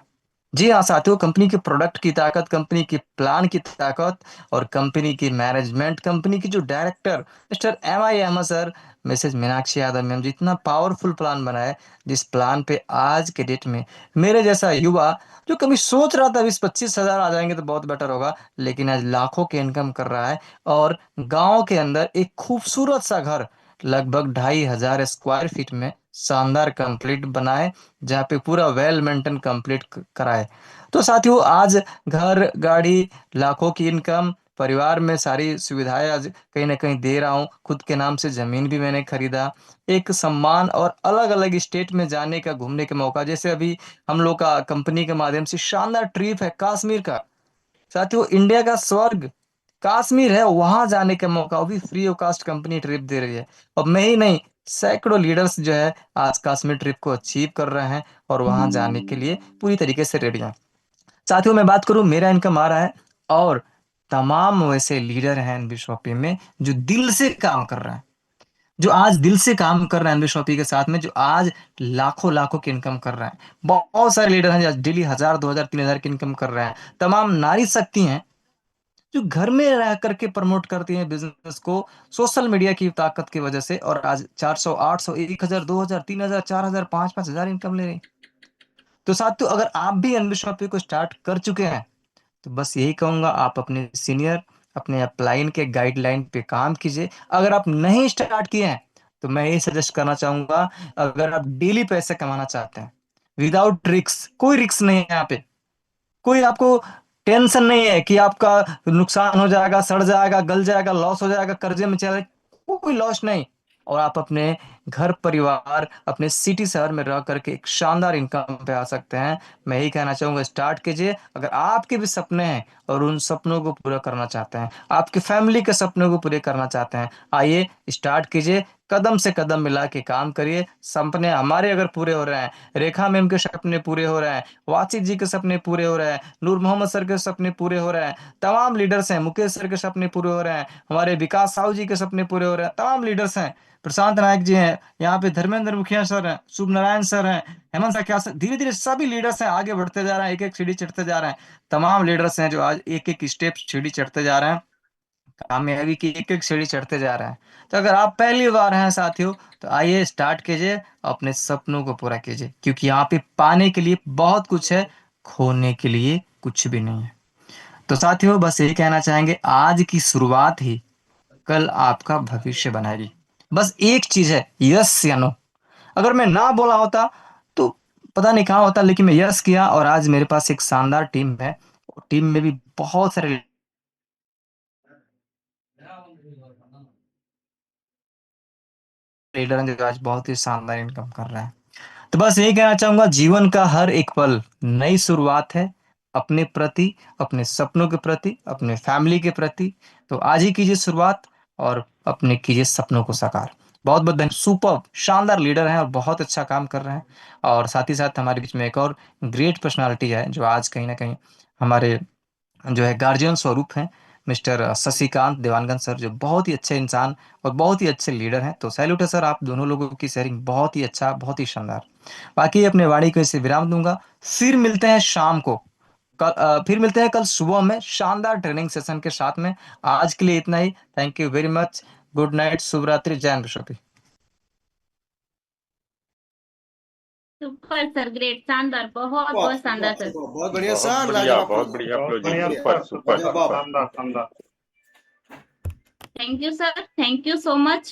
जी हाँ साथियों, कंपनी के प्रोडक्ट की ताकत, कंपनी की प्लान की ताकत, और कंपनी की मैनेजमेंट, कंपनी की जो director mister MI Ahmed sir, Mrs Meenakshi Yadav ma'am ji इतना पावरफुल प्लान बनाया, जिस प्लान पे आज के डेट में मेरे जैसा युवा जो कभी सोच रहा था 20-25 हज़ार आ जाएंगे तो बहुत बेटर होगा, लेकिन आज लाखों के इनकम कर रहा है और गांव के अंदर एक खूबसूरत सा घर लगभग 2,500 स्क्वायर फीट में शानदार कंप्लीट बनाए, जहाँ पे पूरा वेल मेंटेन कंप्लीट कराए। तो साथियों आज घर गाड़ी लाखों की इनकम, परिवार में सारी सुविधाएं आज कहीं ना कहीं दे रहा हूँ, खुद के नाम से जमीन भी मैंने खरीदा, एक सम्मान और अलग अलग स्टेट में जाने का घूमने का मौका, जैसे अभी हम लोग का कंपनी के माध्यम से शानदार ट्रिप है कश्मीर का। साथियों इंडिया का स्वर्ग कश्मीर है, वहां जाने का मौका, वो भी free of cost company trip दे रही है। और मैं ही नहीं, सैकड़ों लीडर्स जो है आज कश्मीर ट्रिप को अचीव कर रहे हैं और वहां जाने के लिए पूरी तरीके से रेडी हैं। साथियों मैं बात करूं मेरा इनकम आ रहा है, और तमाम वैसे लीडर हैं एनबी शॉपी में जो दिल से काम कर रहे हैं, जो आज दिल से काम कर रहे हैं एनबी शॉपी के साथ में, जो आज लाखों लाखों की इनकम कर रहे हैं। बहुत सारे लीडर हैं जो आज डेली 1,000 2,000 3,000 की इनकम कर रहे हैं। तमाम नारी शक्ति हैं जो घर में रह करके प्रमोट करती हैं बिजनेस को सोशल मीडिया की ताकत की वजह से, और आज 400 800 1,000 2,000 3,000 4,000 5,000 इनकम ले रही। तो साथियों अगर आप भी एनबी शॉपी को स्टार्ट कर चुके हैं तो बस यही कहूंगा, आप अपने सीनियर अपने अपलाइन के गाइडलाइन पे काम कीजिए। अगर आप नहीं स्टार्ट किए हैं तो मैं यही सजेस्ट करना चाहूंगा, अगर आप डेली पैसे कमाना चाहते हैं विदाउट रिस्क, कोई रिस्क नहीं है यहाँ पे, कोई आपको टेंशन नहीं है कि आपका नुकसान हो जाएगा, सड़ जाएगा, गल जाएगा, लॉस हो जाएगा, कर्जे में चले, कोई लॉस नहीं। और आप अपने घर परिवार अपने सिटी शहर में रह करके एक शानदार इनकम पे आ सकते हैं। मैं यही कहना चाहूंगा, स्टार्ट कीजिए। अगर आपके भी सपने हैं और उन सपनों को पूरा करना चाहते हैं, आपकी फैमिली के सपनों को पूरे करना चाहते हैं, आइए स्टार्ट कीजिए, कदम से कदम मिला के काम करिए। सपने हमारे अगर पूरे हो रहे हैं, रेखा मैम के सपने पूरे हो रहे हैं, वाचिक जी के सपने पूरे हो रहे हैं, नूर मोहम्मद सर के सपने पूरे हो रहे हैं, तमाम लीडर्स हैं, मुकेश सर के सपने पूरे हो रहे हैं, हमारे विकास साहू जी के सपने पूरे हो रहे हैं, तमाम लीडर्स हैं, प्रशांत नायक जी हैं, यहाँ पे धर्मेंद्र मुखिया सर हैं, शुभ नारायण सर हैं, हेमंत साख्या सर, धीरे धीरे सभी लीडर्स हैं आगे बढ़ते जा रहे हैं, एक एक सीढ़ी चढ़ते जा रहे हैं। तमाम लीडर्स हैं जो आज एक एक स्टेप सीढ़ी चढ़ते जा रहे हैं, कामयाबी की एक एक सीढ़ी चढ़ते जा रहे हैं। तो अगर आप पहली बार हैं साथियों तो आइए स्टार्ट कीजिए, अपने सपनों को पूरा कीजिए, क्योंकि यहाँ पे पाने के लिए बहुत कुछ है, खोने के लिए कुछ भी नहीं है। तो साथियों बस यही कहना चाहेंगे, आज की शुरुआत ही कल आपका भविष्य बनाएगी। बस एक चीज है, यस या नो। अगर मैं ना बोला होता तो पता नहीं कहाँ होता, लेकिन मैं यस किया और आज मेरे पास एक शानदार टीम है। टीम में भी बहुत सारे लीडर हैं जो आज बहुत ही शानदार इनकम कर रहे हैं। तो बस यही कहना चाहूंगा, जीवन का हर एक पल नई शुरुआत है, अपने प्रति, अपने सपनों के प्रति, अपने फैमिली के प्रति। तो आज ही कीजिए शुरुआत और अपने कीजिए सपनों को साकार। बहुत बहुत धन्यवाद। सुपर शानदार लीडर हैं और बहुत अच्छा काम कर रहे हैं। और साथ ही साथ हमारे बीच में एक और ग्रेट पर्सनालिटी है जो आज कहीं ना कहीं हमारे जो है गार्जियन स्वरूप हैं, मिस्टर शशिकांत देवानगन सर, जो बहुत ही अच्छे इंसान और बहुत ही अच्छे लीडर हैं। तो सैल्यूट है सर, आप दोनों लोगों की शेयरिंग बहुत ही अच्छा, बहुत ही शानदार। बाकी अपने वाणी को इसे विराम दूंगा, फिर मिलते हैं शाम को, फिर मिलते हैं कल सुबह में शानदार ट्रेनिंग सेशन के साथ में। आज के लिए इतना ही, thank you very much, good night, शुभ रात्रि, जय हिंद शॉपी। सुपर सर, ग्रेट, शानदार, बहुत बहुत शानदार सर। बहुत बढ़िया बहुत सर, बढ़िया लाजवाब बहुत बढ़िया बहुत प्रोजेक्ट, बढ़िया सुपर सुपर लाजवाब। Super. Thank you sir, thank you so much.